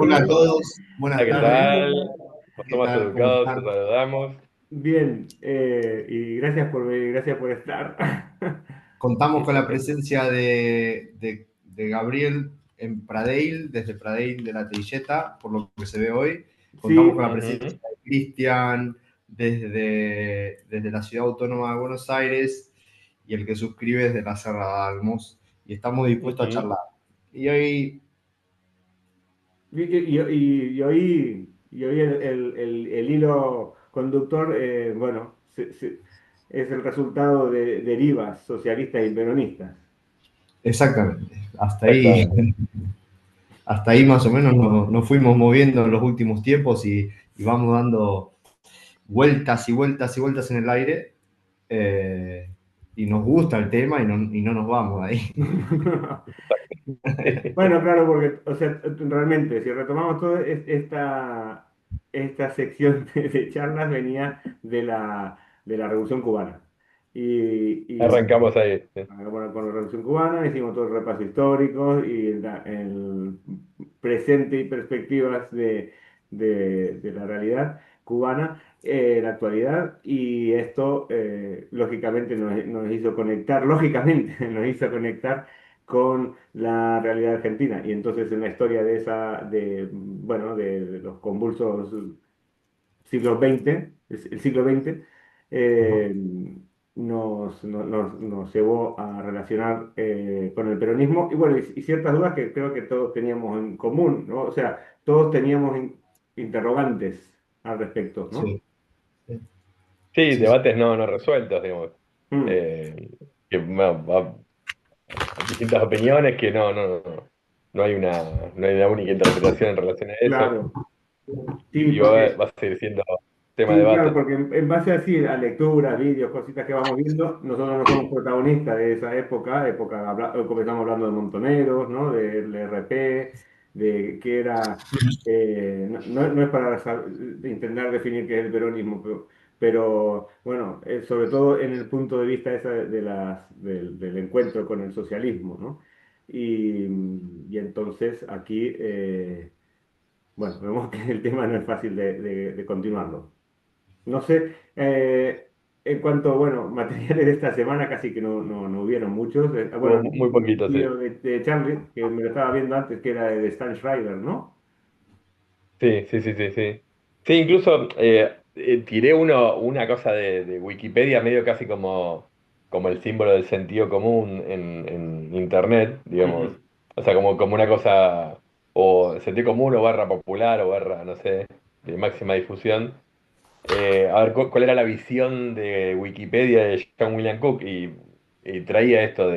Hola a Tomás. todos, buenas ¿Qué tardes. tal? Los ¿Qué más tal? ¿Cómo educados, te están? saludamos. Bien, y gracias por venir, gracias por estar. Contamos con la presencia de Gabriel en Pradale, desde Pradale de la Trilleta, por lo que se ve hoy. Contamos con Sí, la presencia ujú, de Cristian desde la Ciudad Autónoma de Buenos Aires y el que suscribe desde la Serra de Almos. Y estamos dispuestos a ujú. charlar. Y hoy, Y hoy el hilo conductor, bueno, es el resultado de derivas socialistas y peronistas. exactamente, Exactamente. hasta ahí más o menos nos fuimos moviendo en los últimos tiempos y vamos dando vueltas y vueltas y vueltas en el aire. eh, y nos gusta el tema y no nos vamos de ahí. Bueno, claro, porque, o sea, realmente, si retomamos todo, esta sección de charlas venía de la Revolución Cubana. Y Exactamente. Arrancamos ahí. Sí. Bueno, con la Revolución Cubana hicimos todo el repaso histórico y el presente y perspectivas de la realidad cubana, la actualidad, y esto lógicamente nos hizo conectar, lógicamente nos hizo conectar con la realidad argentina. Y entonces en la historia bueno, de los convulsos siglos XX, el siglo XX, eh, nos llevó a relacionar con el peronismo y bueno, y ciertas dudas que creo que todos teníamos en común, ¿no? O sea, todos teníamos interrogantes al respecto, ¿no? Sí, sí, Sí, sí, sí. debates no resueltos, digamos. Mm, Eh, que bueno, distintas opiniones que no hay una única interpretación en relación a eso. claro. Sí, Y va porque a seguir siendo tema de Sí, claro, debate. porque en base así a lecturas, vídeos, cositas que vamos viendo, nosotros no somos protagonistas de esa época, comenzamos hablando de Montoneros, ¿no? Del RP, de qué era, no es para intentar definir qué es el peronismo, pero, bueno, sobre todo en el punto de vista del encuentro con el socialismo, ¿no? Y entonces aquí, bueno, vemos que el tema no es fácil de continuarlo. No sé, en cuanto, bueno, materiales de esta semana casi que no hubieron muchos. Bueno, Hubo muy el poquito, sí. vídeo de Charlie, que me lo estaba viendo antes, que era de Stan Schreiber, ¿no? Sí, sí, sí, sí, sí. Sí, incluso tiré una cosa de Wikipedia medio casi como el símbolo del sentido común en internet, digamos. Ujú. O sea, como una cosa, o sentido común o barra popular o barra, no sé, de máxima difusión. A ver, ¿cuál era la visión de Wikipedia de John William Cook? Y traía esto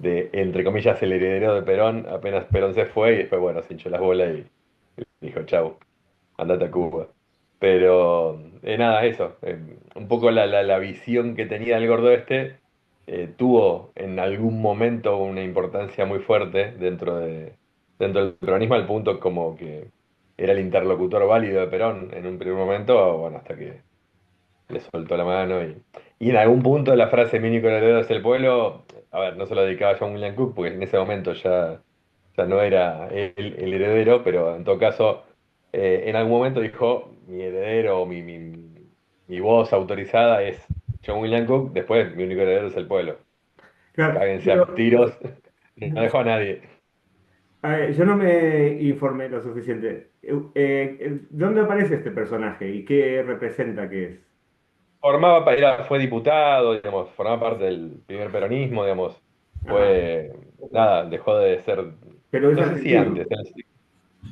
entre comillas, el heredero de Perón, apenas Perón se fue y después, bueno, se hinchó las bolas y dijo, chau, andate a Cuba. Pero, nada, eso. Un poco la visión que tenía el gordo este tuvo en algún momento una importancia muy fuerte dentro del peronismo, al punto como que era el interlocutor válido de Perón en un primer momento, bueno, hasta que le soltó la mano y en algún punto la frase mi único heredero es el pueblo, a ver, no se lo dedicaba a John William Cook porque en ese momento ya no era el heredero, pero en todo caso en algún momento dijo mi heredero o mi voz autorizada es John William Cook, después mi único heredero es el pueblo. Claro, Cáguense a pero tiros, no dejó a nadie. yo no me informé lo suficiente. ¿Dónde aparece este personaje y qué representa que es? Fue diputado, digamos, formaba parte del primer peronismo, digamos, Ajá. nada, dejó de ser, Pero es no sé si argentino. antes, sí,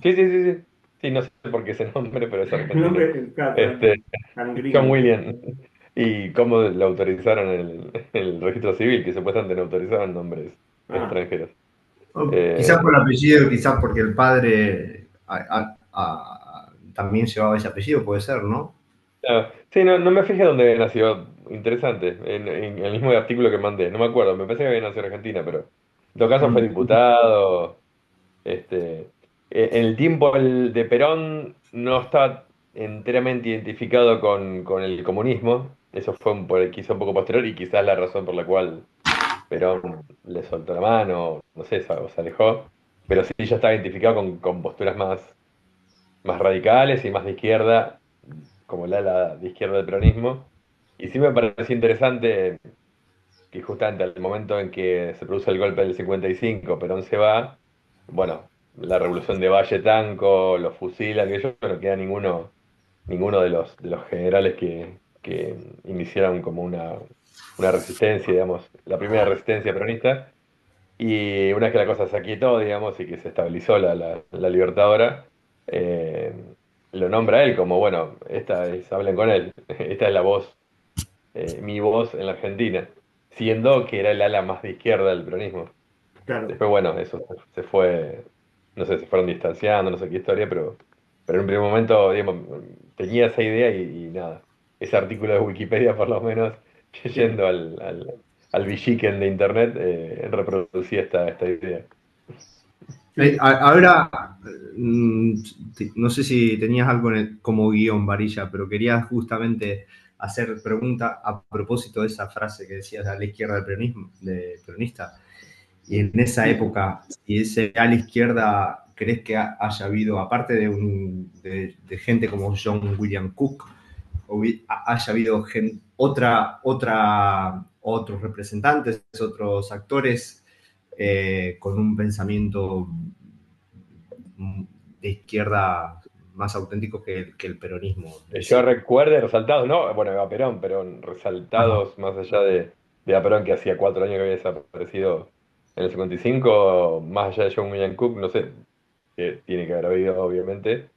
sí, sí, sí, sí, sí, no sé por qué ese nombre, pero es El argentino. nombre está Este, tan John gringo. William, y cómo lo autorizaron en el registro civil, que supuestamente no autorizaban nombres Ah, extranjeros. Quizás por Eh, el apellido, quizás porque el padre también llevaba ese apellido, puede ser, ¿no? sí, no me fijé dónde había nacido, interesante, en el mismo artículo que mandé, no me acuerdo, me parece que había nacido en Argentina, pero en todo caso fue Mm. diputado. En el tiempo de Perón no estaba enteramente identificado con el comunismo. Eso fue quizá un poco posterior y quizás la razón por la cual Perón le soltó la mano, no sé, o se alejó. Pero sí ya estaba identificado con posturas más. más radicales y más de izquierda, como el ala de izquierda del peronismo. Y sí me pareció interesante que justamente al momento en que se produce el golpe del 55, Perón se va, bueno, la revolución de Valle Tanco, los fusilan, que yo no queda ninguno de los generales que iniciaron como una resistencia, digamos, la primera resistencia peronista. Y una vez que la cosa se aquietó, digamos, y que se estabilizó la Libertadora, eh, lo nombra él como, bueno, hablen con él, esta es la voz, mi voz en la Argentina, siendo que era el ala más de izquierda del peronismo. Claro, Después, bueno, eso se fue, no sé, se fueron distanciando, no sé qué historia, pero en un primer momento, digamos, tenía esa idea y nada. Ese artículo de Wikipedia, por lo menos, sí. yendo al Villiquen de internet, reproducía esta idea. Sí, Ahora, mm, no sé si tenías algo como guión, Varilla, pero quería justamente hacer pregunta a propósito de esa frase que decías a la izquierda del peronismo, de peronista. Y en esa sí. época, si ese a la izquierda, ¿crees que haya habido, aparte de gente como John William Cook, haya habido otros representantes, otros actores con un pensamiento de izquierda más auténtico que el peronismo en Yo sí? recuerde resaltados, no, bueno, Eva Perón, pero Ajá. resaltados más allá de Eva Perón, que hacía 4 años que había desaparecido en el 55, más allá de John William Cook, no sé, que tiene que haber habido, obviamente,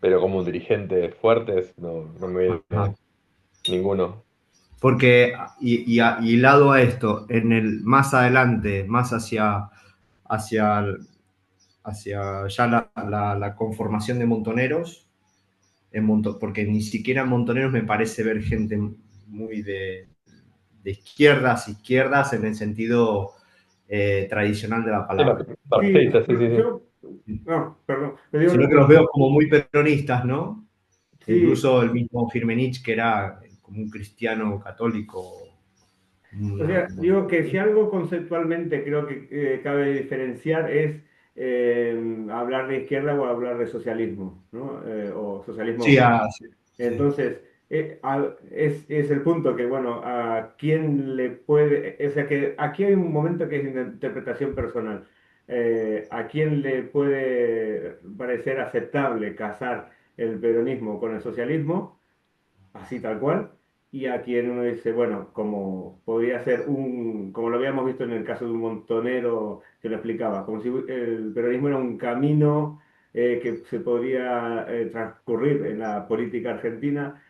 pero como dirigentes fuertes, no me Ajá. viene ninguno. Porque, y lado a esto, más adelante, más hacia, hacia ya la conformación de Montoneros, porque ni siquiera en Montoneros me parece ver gente muy de izquierdas en el sentido tradicional de la Sí, palabra, Sí, marxista, sí, sí, sí. no, perdón, le digo sino una que los cosa. veo como muy peronistas, ¿no? Sí, Incluso el mismo Firmenich, que era como un cristiano católico, o una, sea, como, digo que si algo conceptualmente creo que cabe diferenciar es hablar de izquierda o hablar de socialismo, ¿no? O socialismo sí, obrero. sí, sí. Entonces, es el punto que, bueno, a quién le puede, o sea, que aquí hay un momento que es interpretación personal. ¿A quién le puede parecer aceptable casar el peronismo con el socialismo? Así tal cual, y a quien uno dice, bueno, como podría ser como lo habíamos visto en el caso de un montonero que lo explicaba, como si el peronismo era un camino que se podría transcurrir en la política argentina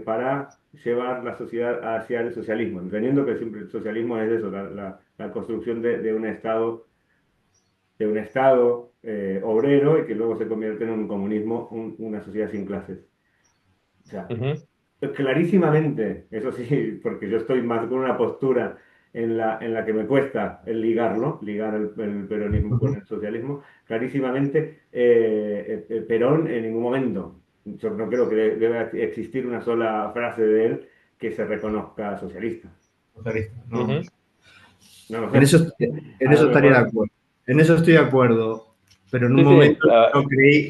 para llevar la sociedad hacia el socialismo, entendiendo que siempre el socialismo es eso, la construcción de un estado obrero y que luego se convierte en un comunismo, una sociedad sin clases. O sea, Ujú, clarísimamente, eso sí, porque yo estoy más con una postura en la que me cuesta el ligar, ¿no? Ligar el peronismo con Ujú. el socialismo. Clarísimamente, Perón en ningún momento, yo no creo que deba existir una sola frase de él que se reconozca socialista. Socialista, no. ujú. No lo En sé. eso, en A lo eso estaría de mejor, acuerdo. En eso estoy de acuerdo, pero en un Sí, sí, momento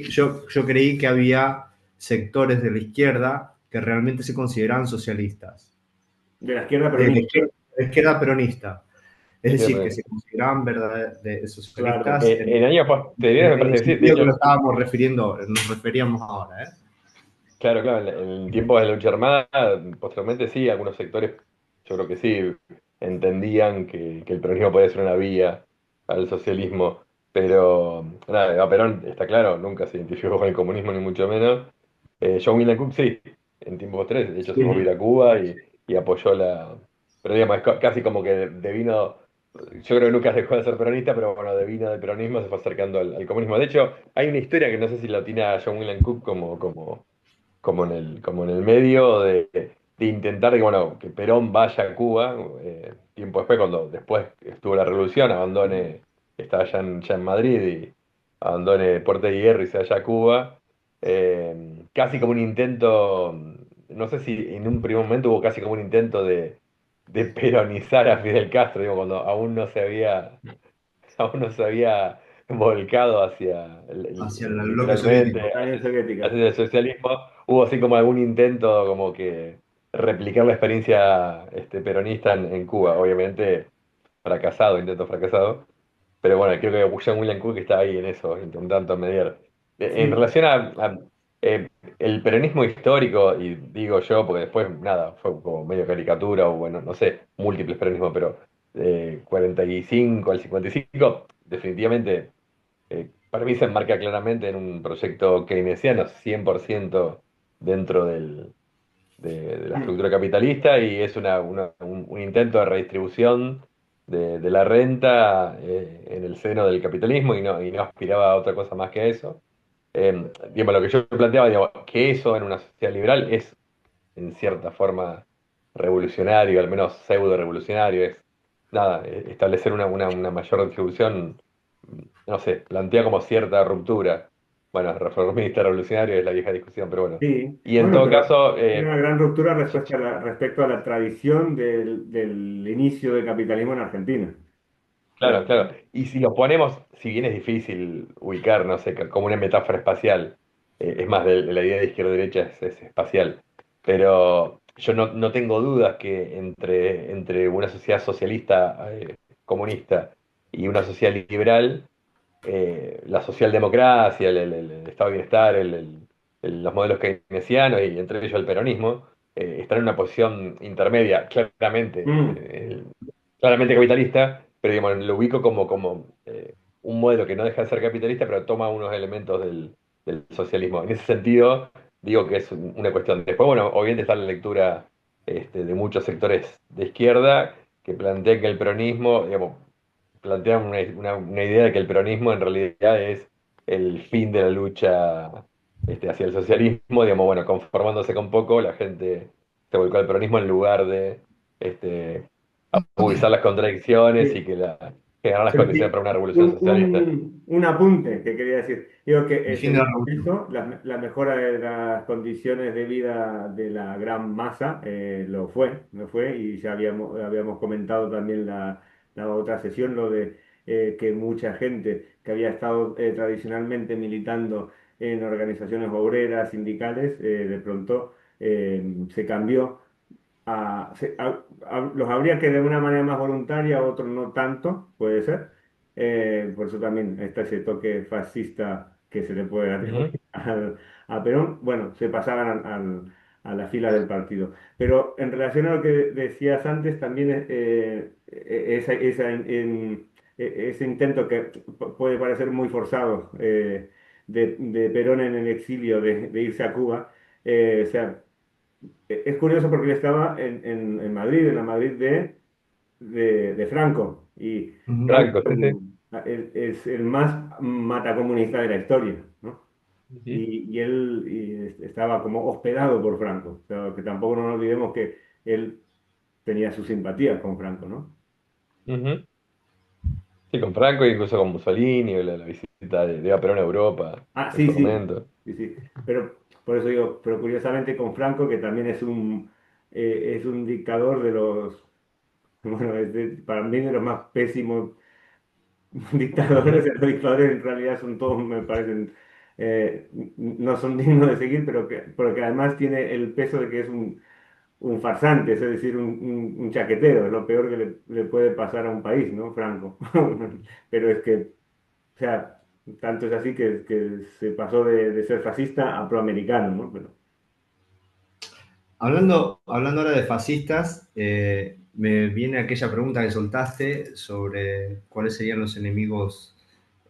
yo creí que había sectores de la izquierda que realmente se consideraban socialistas, de la izquierda de la peronista, izquierda, de la izquierda peronista. Es sí, decir, que sí. se consideraban claro. socialistas En años posteriores me en el parece que sí, de sentido que hecho, nos referíamos ahora, ¿eh? claro, claro, en tiempos de la lucha armada, posteriormente sí, algunos sectores, yo creo que sí, entendían que el peronismo podía ser una vía al socialismo, pero nada, Eva Perón, está claro, nunca se identificó con el comunismo, ni mucho menos. John William Cook sí, en tiempos posteriores, de hecho se fue a Sí, ir a Cuba y apoyó pero digamos, es casi como que devino, yo creo que nunca dejó de ser peronista, pero bueno, devino del peronismo, se fue acercando al comunismo. De hecho, hay una historia que no sé si la tiene a John William Cook como en el medio de intentar que, bueno, que Perón vaya a Cuba, tiempo después, cuando después estuvo la revolución, estaba ya en Madrid y abandone Puerto de Hierro y se vaya a Cuba, casi como un intento, no sé si en un primer momento hubo casi como un intento de peronizar a Fidel Castro, digo, cuando aún no se había volcado hacia, hacia el bloque literalmente, soviético. La Unión Soviética. hacia el socialismo. Hubo así como algún intento como que replicar la experiencia peronista en Cuba, obviamente fracasado, intento fracasado. Pero bueno, creo que John William Cook está ahí en eso, intentando mediar. En Sí, relación eh, el peronismo histórico, y digo yo, porque después, nada, fue como medio caricatura, o bueno, no sé, múltiples peronismos, pero 45 al 55, definitivamente, para mí se enmarca claramente en un proyecto keynesiano, 100% dentro de la mm, estructura capitalista y es un intento de redistribución de la renta en el seno del capitalismo y no aspiraba a otra cosa más que eso. Digamos, lo que yo planteaba, digamos, que eso en una sociedad liberal es en cierta forma revolucionario, al menos pseudo revolucionario, es nada, establecer una mayor distribución, no sé, plantea como cierta ruptura. Bueno, reformista revolucionario es la vieja discusión, pero bueno. sí. Y en Bueno, todo pero caso, hay una gran ruptura respecto a la tradición del inicio del capitalismo en Argentina. O sea, claro, claro. Y si lo ponemos, si bien es difícil ubicar, no sé, como una metáfora espacial, es más, de la idea de izquierda-derecha es espacial, pero yo no tengo dudas que entre una sociedad socialista, comunista, y una sociedad liberal, la socialdemocracia, el estado de bienestar, los modelos keynesianos y entre ellos el peronismo, están en una posición intermedia, mm, claramente capitalista, pero digamos, lo ubico como un modelo que no deja de ser capitalista, pero toma unos elementos del socialismo. En ese sentido, digo que es una cuestión. Después, bueno, obviamente está la lectura de muchos sectores de izquierda que plantean que el peronismo, digamos, plantean una idea de que el peronismo en realidad es el fin de la lucha hacia el socialismo, digamos, bueno, conformándose con poco, la gente se volcó al peronismo en lugar de este, agudizar las contradicciones y sí. que ganar las Pero condiciones sí, para una revolución socialista. un apunte que quería decir. Digo que El es fin de la el revolución. eso, la mejora de las condiciones de vida de la gran masa, lo fue, y ya habíamos comentado también la otra sesión, lo de que mucha gente que había estado tradicionalmente militando en organizaciones obreras, sindicales, de pronto se cambió los habría que de una manera más voluntaria, otros no tanto, puede ser. Por eso también está ese toque fascista que se le puede Ujú, atribuir a Perón. Bueno, se pasaban a las filas del partido. Pero en relación a lo que decías antes, también ese intento que puede parecer muy forzado de Perón en el exilio de irse a Cuba. O sea, es curioso porque él estaba en Madrid, en la Madrid de Franco, y Ujú. Franco Franco, sí, sí. es el más matacomunista de la historia, ¿no? Ujú, Y él estaba como hospedado por Franco, o sea, que tampoco nos olvidemos que él tenía sus simpatías con Franco, ¿no? ujú. Sí, con Franco, incluso con Mussolini, la visita de Eva Perón a Europa Ah, en sí, su sí, momento. sí, sí. Pero por eso digo, pero curiosamente con Franco, que también es un dictador de los, bueno, para mí de los más pésimos dictadores. Ujú, Los dictadores en realidad son todos, me parecen, no son dignos de seguir, pero que además tiene el peso de que es un farsante, es decir, un chaquetero, es lo peor que le puede pasar a un país, ¿no? Franco. Pero es que, o sea, tanto es así que se pasó de ser fascista a proamericano, ¿no? Pero, Hablando ahora de fascistas, me viene aquella pregunta que soltaste sobre cuáles serían los enemigos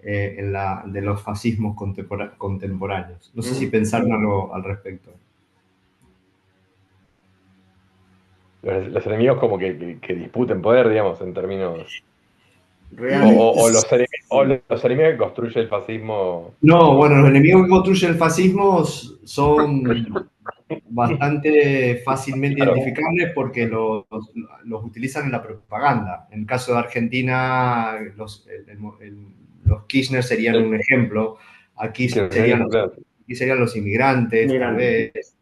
de los fascismos contemporáneos. No sé si mm, pensaron algo al respecto. los enemigos como que disputen poder, digamos, en términos. Y realmente, O sí. los enemigos que construye el fascismo. no, bueno, los enemigos que construye el fascismo son bastante fácilmente Claro. identificables porque los utilizan en la propaganda. En el caso de Argentina, los Kirchner serían El un ejemplo. Aquí serían kirchnerismo, los, claro. aquí serían los inmigrantes, tal Migrantes, sí. vez,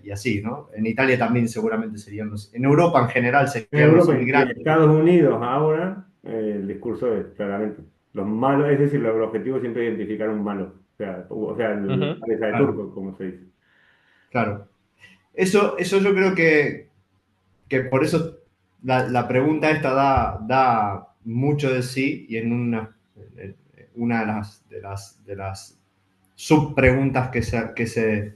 y así, ¿no? En Italia también seguramente serían en Europa en general En serían los Europa y en inmigrantes. Estados Unidos ahora, el discurso es claramente. Los malos, es decir, el objetivo siempre es identificar un malo. O sea, el Ujú. cabeza de Claro, turco, como se dice. claro. Eso yo creo que por eso la pregunta esta da mucho de sí y una de las subpreguntas que se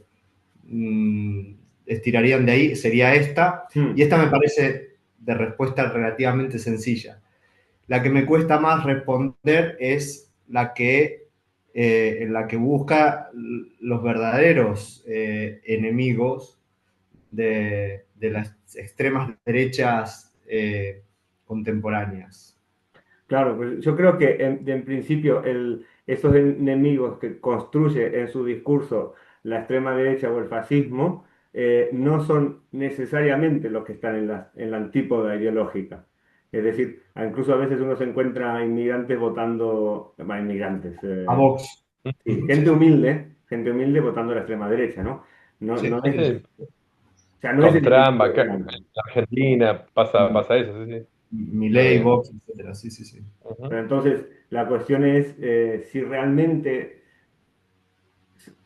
mm, estirarían de ahí sería esta, y Hmm. esta me parece de respuesta relativamente sencilla. La que me cuesta más responder es en la que busca los verdaderos enemigos de las extremas derechas contemporáneas. Claro, pues yo creo que en principio esos enemigos que construye en su discurso la extrema derecha o el fascismo no son necesariamente los que están en la antípoda ideológica. Es decir, incluso a veces uno se encuentra inmigrantes votando, inmigrantes, A Vox. sí, Sí, gente humilde votando a la extrema derecha, ¿no? No, sí. no Sí, es, sí. o sea, no es Con el Trump enemigo acá real. en Argentina pasa eso, sí, sí. Lo Milei, de- Vox, etcétera. Sí, sí, sí. Ujú. Pero entonces, la cuestión es si realmente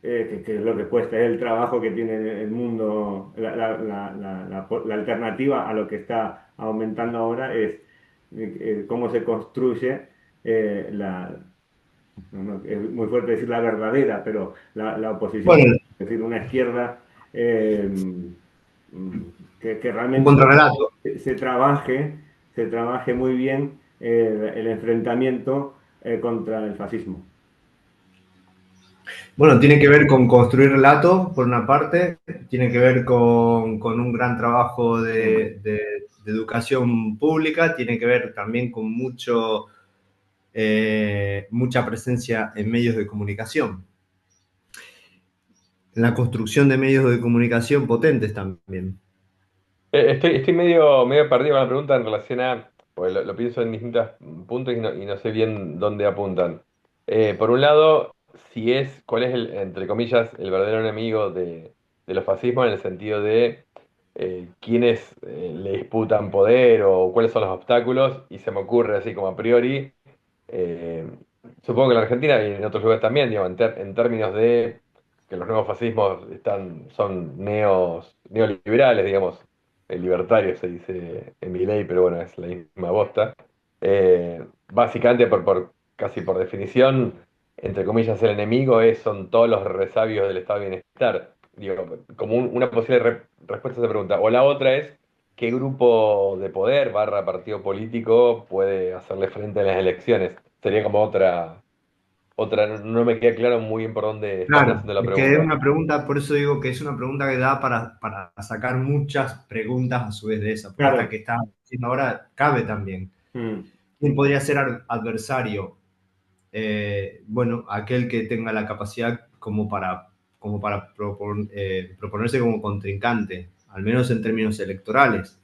que es lo que cuesta, es el trabajo que tiene el mundo, la alternativa a lo que está aumentando ahora es cómo se construye es muy fuerte decir la verdadera, pero la oposición, Bueno, es decir, una izquierda eh, que un realmente contrarrelato. se trabaje muy bien el enfrentamiento contra el fascismo. Bueno, tiene que ver con construir relato, por una parte, tiene que ver con un gran trabajo de educación pública, tiene que ver también con mucha presencia en medios de comunicación, en la construcción de medios de comunicación potentes también. Estoy medio perdido con la pregunta en relación a, pues lo pienso en distintos puntos y no sé bien dónde apuntan. Por un lado, si es, cuál es entre comillas, el verdadero enemigo de los fascismos en el sentido de quiénes le disputan poder o cuáles son los obstáculos, y se me ocurre así como a priori, eh, supongo que en la Argentina y en otros lugares también, digo, en términos de que los nuevos fascismos son neoliberales, digamos, libertario se dice en mi ley, pero bueno, es la misma bosta. Básicamente, casi por definición, entre comillas, el enemigo son todos los resabios del estado de bienestar. Digo, como una posible respuesta a esa pregunta. O la otra es, ¿qué grupo de poder barra partido político puede hacerle frente a las elecciones? Sería como no me queda claro muy bien por dónde estás Claro, lanzando la es que es pregunta. una pregunta, por eso digo que es una pregunta que da para sacar muchas preguntas a su vez de esa, porque esta Claro. que está haciendo ahora cabe también. Mm. ¿Quién podría ser adversario? Bueno, aquel que tenga la capacidad como para proponerse como contrincante, al menos en términos electorales.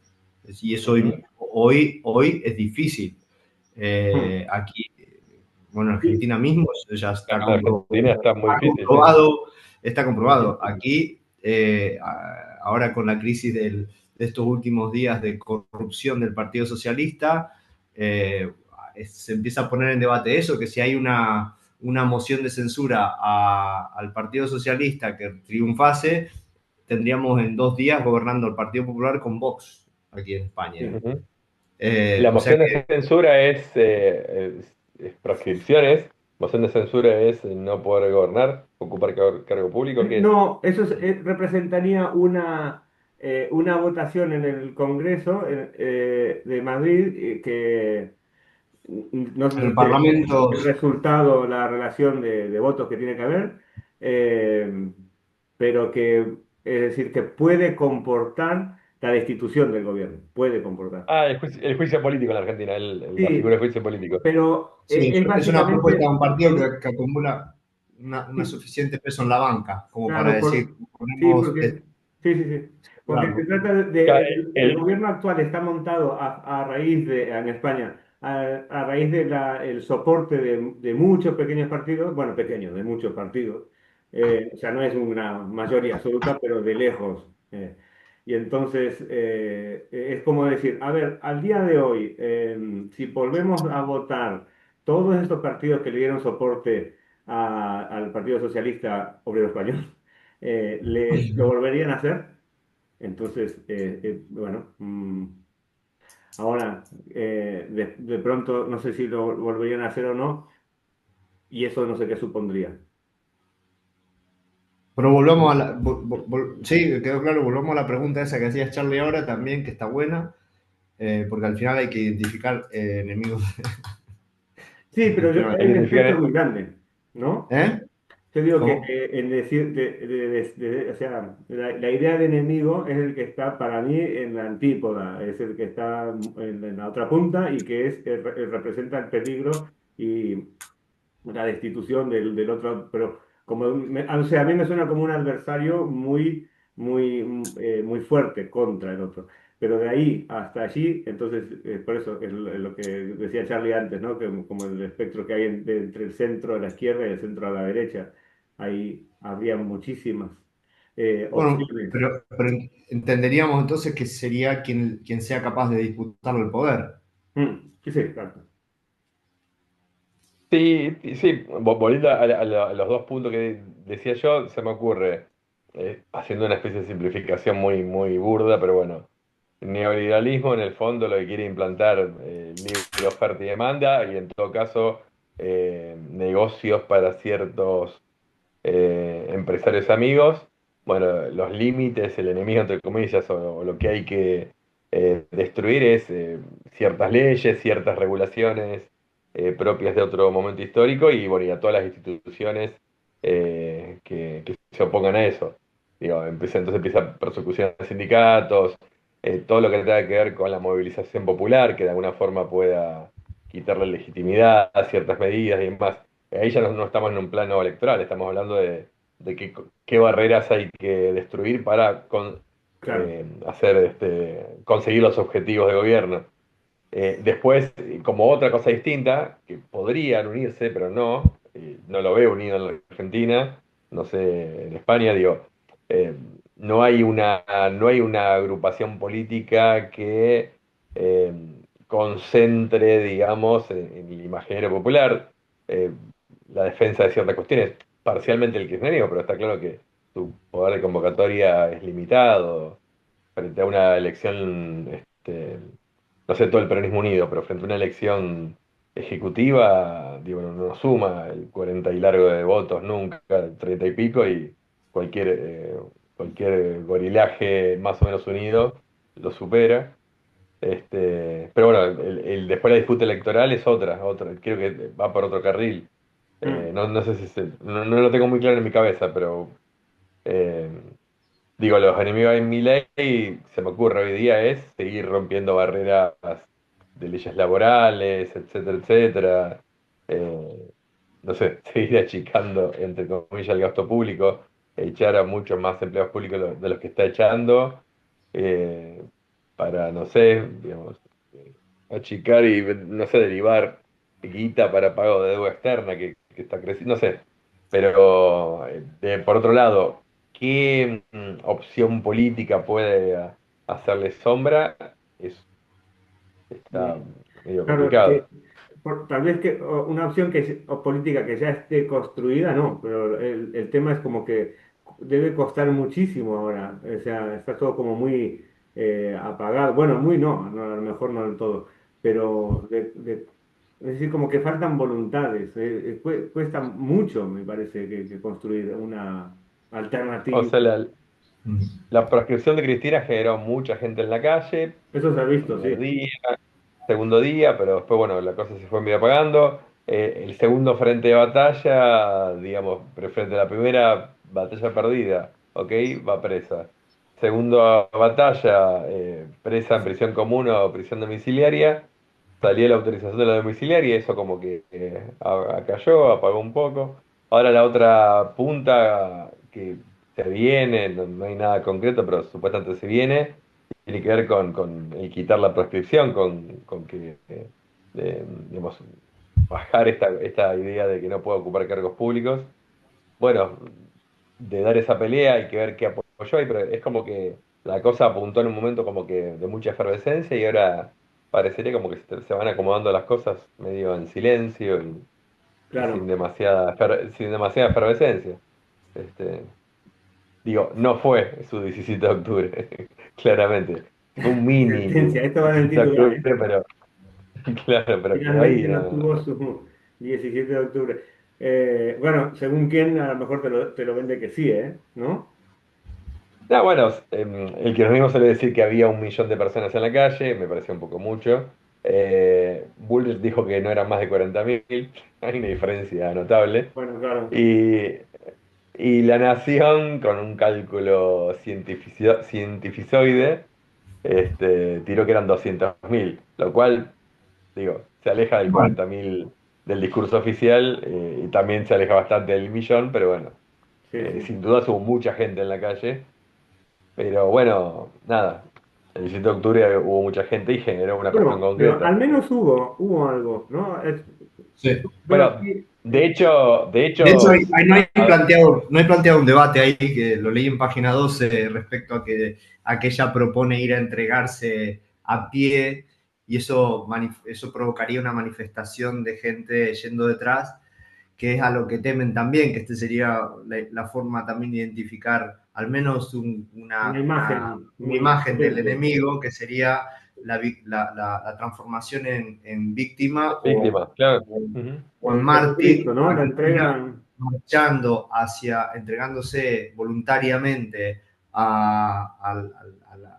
Y eso Ujú. hoy es difícil. Mm. Aquí, bueno, en Sí, Argentina mismo eso ya está En Argentina está muy difícil, sí. comprobado. Está comprobado. Aquí, ahora con la crisis de estos últimos días de corrupción del Partido Socialista, eh, se empieza a poner en debate eso, que si hay una moción de censura al Partido Socialista que triunfase, tendríamos en 2 días gobernando el Partido Popular con Vox aquí en España. Ujú. La O sea moción de que, censura es proscripciones, moción de censura es no poder gobernar, ocupar cargo público, ¿qué es? no, eso representaría una votación en el Congreso de Madrid que en no el sé Parlamento, el resultado, la relación de votos que tiene que haber, eh, pero es decir, que puede comportar la destitución del gobierno, puede comportar. Ah, el juicio político en la Argentina, la figura Sí, de juicio político. pero sí, es es una propuesta de básicamente, un partido que acumula una sí, suficiente peso en la banca, como para claro, decir, sí, ponemos porque, sí, sí, sí, porque se claro. trata Ya, el gobierno actual está montado a raíz en España, a raíz del soporte de muchos pequeños partidos, bueno, pequeños, de muchos partidos, o sea, no es una mayoría absoluta, pero de lejos. Y entonces es como decir, a ver, al día de hoy, si volvemos a votar todos estos partidos que le dieron soporte al Partido Socialista Obrero Español, lo volverían a hacer. Entonces, bueno, ahora de pronto no sé si lo volverían a hacer o no, y eso no sé qué supondría. Pero volvamos a la. Sí, quedó claro, volvamos a la pregunta esa que hacías Charlie ahora también, que está buena, porque al final hay que identificar enemigos. Sí, pero Pero, hay Hay que un espectro identificar, muy grande, ¿no? ¿eh? Yo digo que ¿Cómo? en decir, o sea, la idea de enemigo es el que está para mí en la antípoda, es el que está en la otra punta y que representa el peligro y la destitución del otro, pero como, o sea, a mí me suena como un adversario muy fuerte contra el otro. Pero de ahí hasta allí, entonces, por eso es lo que decía Charlie antes, ¿no? Que como el espectro que hay entre el centro de la izquierda y el centro a la derecha, ahí habría muchísimas Bueno, opciones. pero entenderíamos entonces que sería quien sea capaz de disputarle el poder. Sí, sí, claro. sí, sí, volviendo a los dos puntos que decía yo, se me ocurre, haciendo una especie de simplificación muy, muy burda, pero bueno, neoliberalismo en el fondo lo que quiere implantar libre oferta y demanda y en todo caso negocios para ciertos empresarios amigos. Bueno, los límites, el enemigo entre comillas o lo que hay que destruir es ciertas leyes, ciertas regulaciones propias de otro momento histórico y bueno, y a todas las instituciones que se opongan a eso. Digo, entonces empieza persecución a sindicatos, todo lo que tenga que ver con la movilización popular, que de alguna forma pueda quitarle legitimidad a ciertas medidas y demás. Ahí ya no estamos en un plano electoral, estamos hablando de qué barreras hay que destruir para Claro. hacer, conseguir los objetivos de gobierno. Después, como otra cosa distinta, que podrían unirse, pero no, no lo veo unido en la Argentina, no sé, en España, digo, eh, no hay una agrupación política que eh, concentre, digamos, en el imaginario popular eh, la defensa de ciertas cuestiones, parcialmente el kirchnerismo, pero está claro que su poder de convocatoria es limitado frente a una elección, no sé, todo el peronismo unido, pero frente a una elección ejecutiva, digo, no suma el 40 y largo de votos nunca, el 30 y pico, y cualquier gorilaje más o menos unido lo supera. Pero bueno, después la disputa electoral es otra, creo que va por otro carril. Mm. No sé si no lo tengo muy claro en mi cabeza, pero eh, digo, los enemigos de mi ley, se me ocurre hoy día, es seguir rompiendo barreras de leyes laborales, etcétera, etcétera. Eh, no sé, seguir achicando, entre comillas, el gasto público, echar a muchos más empleados públicos de los que está echando, eh, para, no sé, digamos, achicar y, no sé, derivar guita para pago de deuda externa que está creciendo, no sé. Pero, por otro lado, ¿qué opción política puede hacerle sombra? Está medio Claro, complicado. tal vez que una opción o política que ya esté construida, no, pero el tema es como que debe costar muchísimo ahora, o sea, está todo como muy apagado, bueno, muy no, a lo mejor no del todo, pero es decir, como que faltan voluntades, cuesta mucho, me parece, que construir una O alternativa. sea, Mm. la proscripción de Cristina generó mucha gente en la calle, Eso se ha visto, primer sí. día, segundo día, pero después, bueno, la cosa se fue medio apagando. El segundo frente de batalla, digamos, frente a la primera batalla perdida, ok, va presa. Segunda batalla, presa en prisión común o prisión domiciliaria, salió la autorización de la domiciliaria y eso como que cayó, apagó un poco. Ahora la otra punta que se viene, no hay nada concreto, pero supuestamente se viene tiene que ver con el quitar la proscripción, con que, digamos, bajar esta idea de que no puede ocupar cargos públicos. Bueno, de dar esa pelea hay que ver qué apoyo hay, pero es como que la cosa apuntó en un momento como que de mucha efervescencia y ahora parecería como que se van acomodando las cosas medio en silencio y sin Claro. demasiada, sin demasiada efervescencia. Este, digo, no fue su 17 de octubre, claramente. Fue un mini Sentencia, esto va en el 17 de titular, octubre, ¿eh? pero claro, pero quedó ahí. Finalmente no tuvo su 17 de octubre. Bueno, según quién, a lo mejor te lo vende que sí, ¿eh? ¿No? No, bueno, el kirchnerismo suele decir que había 1 millón de personas en la calle, me pareció un poco mucho. Bullrich dijo que no eran más de 40.000, hay una diferencia notable. Bueno, claro. Y, y La Nación, con un cálculo cientificoide, tiró que eran 200.000, lo cual, digo, se aleja del Bueno, 40.000 del discurso oficial, y también se aleja bastante del millón, pero bueno, Sí, sí. sin duda hubo mucha gente en la calle. Pero bueno, nada, el 17 de octubre hubo mucha gente y generó una cuestión Bueno, pero concreta. al menos hubo algo, ¿no? sí. Veo Bueno, aquí, de De hecho, hecho, no hay planteado un debate ahí, que lo leí en página 12 respecto a que ella propone ir a entregarse a pie y eso provocaría una manifestación de gente yendo detrás, que es a lo que temen también, que este sería la forma también de identificar al menos una imagen una muy imagen del potente. enemigo, que sería la transformación en víctima víctima, claro. o, Ujú. o en En mártir, Jesucristo, ¿no? La entregan. marchando entregándose voluntariamente a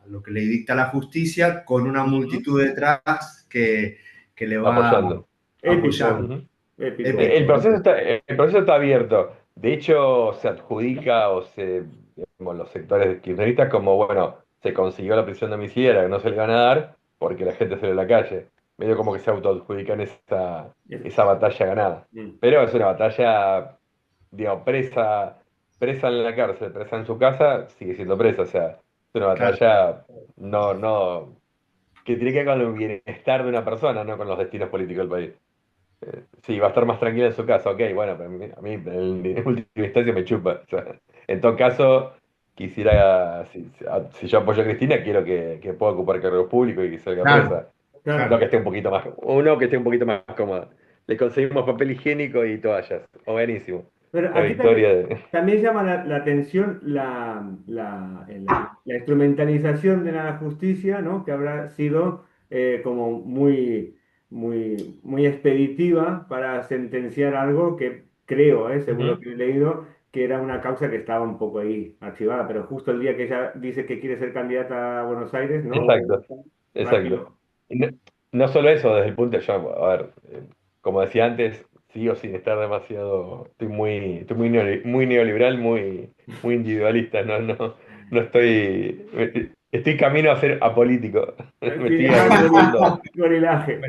lo que le dicta la justicia, con una Ujú. multitud detrás que le va Apoyando. Épico, apoyando. Ujú. épico. El Épico, proceso épico. está, el proceso está abierto. De hecho, se adjudica digamos, los sectores kirchneristas como, bueno, se consiguió la prisión domiciliaria que no se le van a dar porque la gente salió a la calle. Medio como que se autoadjudican esa batalla ganada. Mm. Pero es una batalla, digamos, presa en la cárcel, presa en su casa, sigue siendo presa. O sea, es una Claro, batalla que tiene que ver con el bienestar de una persona, no con los destinos políticos del país. Sí, va a estar más tranquila en su casa, ok, bueno, pero a mí en última instancia me chupa. O sea, en todo caso, quisiera, si yo apoyo a Cristina, quiero que pueda ocupar cargos públicos y que salga claro, presa. No Claro. que esté un poquito más, uno que esté un poquito más cómoda. Le conseguimos papel higiénico y toallas. Oh, buenísimo. Pero La aquí victoria también, de... también llama la atención la instrumentalización de la justicia, ¿no? Que habrá sido como muy expeditiva para sentenciar algo que creo, según lo Ujú. que he leído, que era una causa que estaba un poco ahí archivada, pero justo el día que ella dice que quiere ser candidata a Buenos Aires, ¿no? Exacto, exacto. Rápido. Y no, no solo eso, desde el punto de yo, a ver, como decía antes, sigo sin estar demasiado, estoy muy neoliberal, muy individualista, no estoy, estoy camino a ser apolítico, me Sí, estoy aburguesando, gorilaje.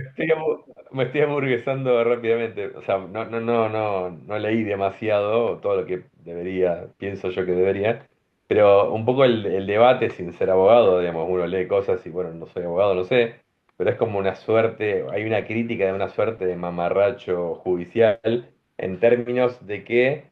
me estoy aburguesando rápidamente, o sea, no leí demasiado, todo lo que debería, pienso yo que debería, pero un poco el debate, sin ser abogado, digamos, uno lee cosas y bueno, no soy abogado, no sé, pero es como una suerte, hay una crítica de una suerte de mamarracho judicial en términos de que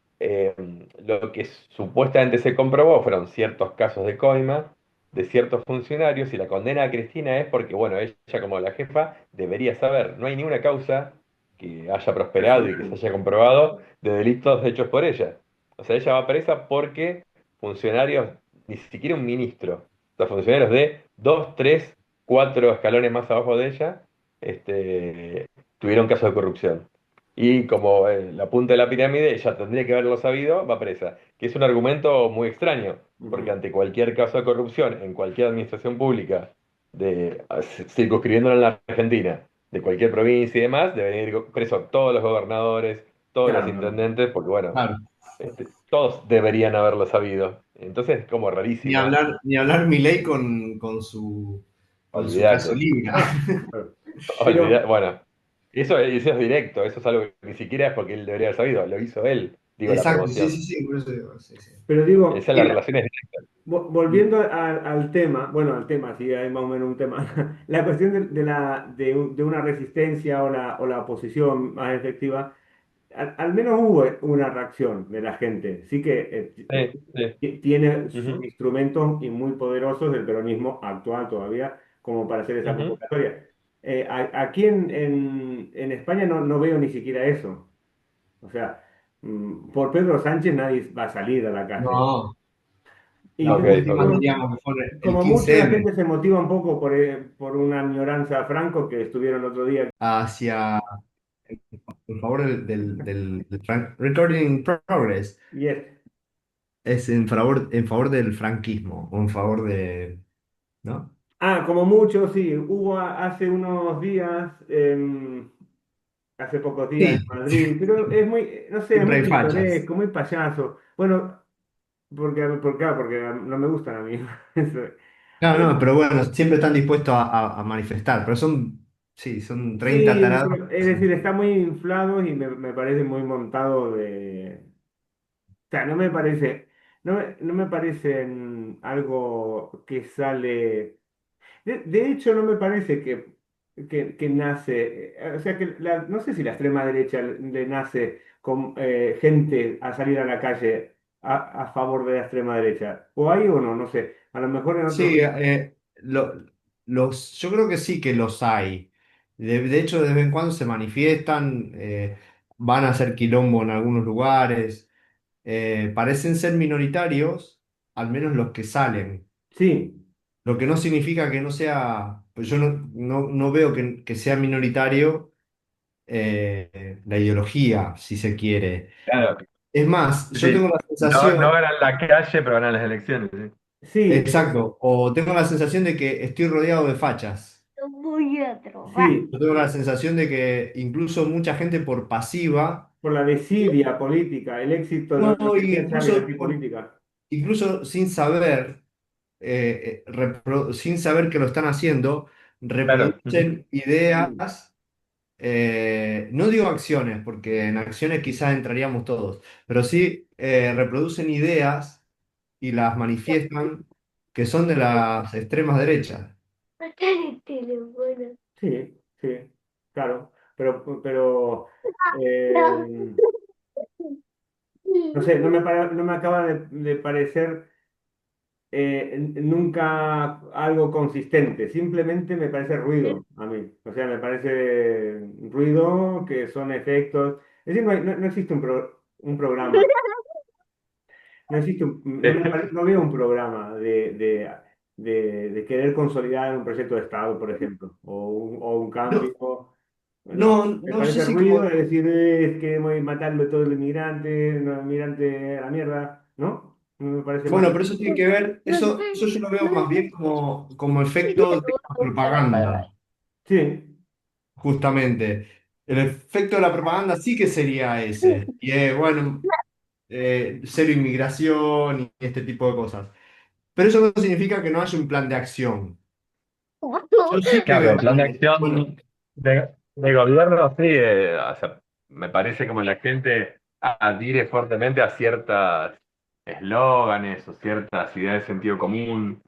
lo que supuestamente se comprobó fueron ciertos casos de coima de ciertos funcionarios y la condena a Cristina es porque, bueno, ella como la jefa debería saber, no hay ninguna causa que haya prosperado y que se Personal. haya comprobado de delitos hechos por ella. O sea, ella va presa porque funcionarios, ni siquiera un ministro, o sea, funcionarios de 2, 3, 4 escalones más abajo de ella, tuvieron casos de corrupción. Y como la punta de la pirámide, ella tendría que haberlo sabido, va presa. Que es un argumento muy extraño, porque Ujú. ante cualquier caso de corrupción en cualquier administración pública, circunscribiéndolo en la Argentina, de cualquier provincia y demás, deberían ir presos todos los gobernadores, todos los Claro, claro. intendentes, porque bueno, claro. todos deberían haberlo sabido. Entonces es como rarísimo. Ni hablar Milei con su caso Olvídate. Libra. Ah, claro. Pero, Bueno, eso es directo, eso es algo que ni siquiera es porque él debería haber sabido, lo hizo él, digo, la Exacto, sí, promoción. sí, sí, por eso digo, sí, sí. pero digo, Esa es la relación es directa. volviendo al tema, bueno, al tema, sí, hay más o menos un tema, la cuestión de una resistencia o la oposición más efectiva, al menos hubo una reacción de la gente. Sí que Sí, sí. tiene sus Ujú, instrumentos y muy poderosos del peronismo actual todavía como para hacer esa ujú. convocatoria. Aquí en España no veo ni siquiera eso. O sea, por Pedro Sánchez nadie va a salir a la calle. No, Y Ok, la última ok. diríamos que fue el como mucho la 15M gente se motiva un poco por una añoranza a Franco que estuvieron el otro día. hacia, en favor Recording Progress, Y es, es en favor del franquismo, o en favor de, ¿no? como mucho, sí. Hubo hace unos días, hace pocos días Sí, en Madrid, pero es muy, no sé, es siempre muy hay fachas. pintoresco, muy payaso. Bueno, porque no me gustan a mí. Eso. No, no, pero bueno, siempre están dispuestos a manifestar, pero son, sí, son 30 Sí, tarados. pero es decir, está muy inflado y me parece muy montado de... O sea, no me parece algo que sale... De hecho, no me parece que nace... O sea, que no sé si la extrema derecha le nace con gente a salir a la calle a favor de la extrema derecha. O hay o no, no sé. A lo mejor en otros... Sí, yo creo que sí que los hay. De hecho, de vez en cuando se manifiestan, van a hacer quilombo en algunos lugares. Parecen ser minoritarios, al menos los que salen. Sí, Lo que no significa que no sea, pues yo no veo que sea minoritario la ideología, si se quiere. Claro. Es más, yo Sí. tengo la No sensación, ganan la calle, pero ganan las elecciones. Sí. sí, exacto, o tengo la sensación de que estoy rodeado de fachas. Voy a trobar. sí. Yo tengo la sensación de que incluso mucha gente por pasiva, Por la desidia política, el éxito, lo no, que decía Xavi, la incluso, antipolítica. incluso sin saber, sin saber que lo están haciendo, Claro. Ujú. reproducen ideas, Mm. no digo acciones, porque en acciones quizás entraríamos todos, pero sí reproducen ideas y las manifiestan que son de las extremas derechas. Acá el teléfono. Sí, sí, claro. Pero No. no sé, no me acaba de parecer nunca algo consistente. Simplemente me parece ruido a mí. O sea, me parece ruido que son efectos. Es decir, no existe un programa. No existe no veo un programa de querer consolidar un proyecto de Estado, por ejemplo, o un No, cambio. No, no, me no sé parece si ruido como, de decir es que voy a matarlo todo el inmigrante, no, inmigrante a la mierda, ¿no? No me parece más. bueno, pero eso tiene que ver, eso yo lo veo más bien como efecto de la propaganda, Sí, justamente. El efecto de la propaganda sí que sería ese. Y bueno, cero inmigración y este tipo de cosas. Pero eso no significa que no haya un plan de acción. Yo sí que Claro, pero veo el plan de bueno, acción de gobierno, sí, o sea, me parece como la gente adhiere fuertemente a ciertas eslóganes o ciertas ideas de sentido común.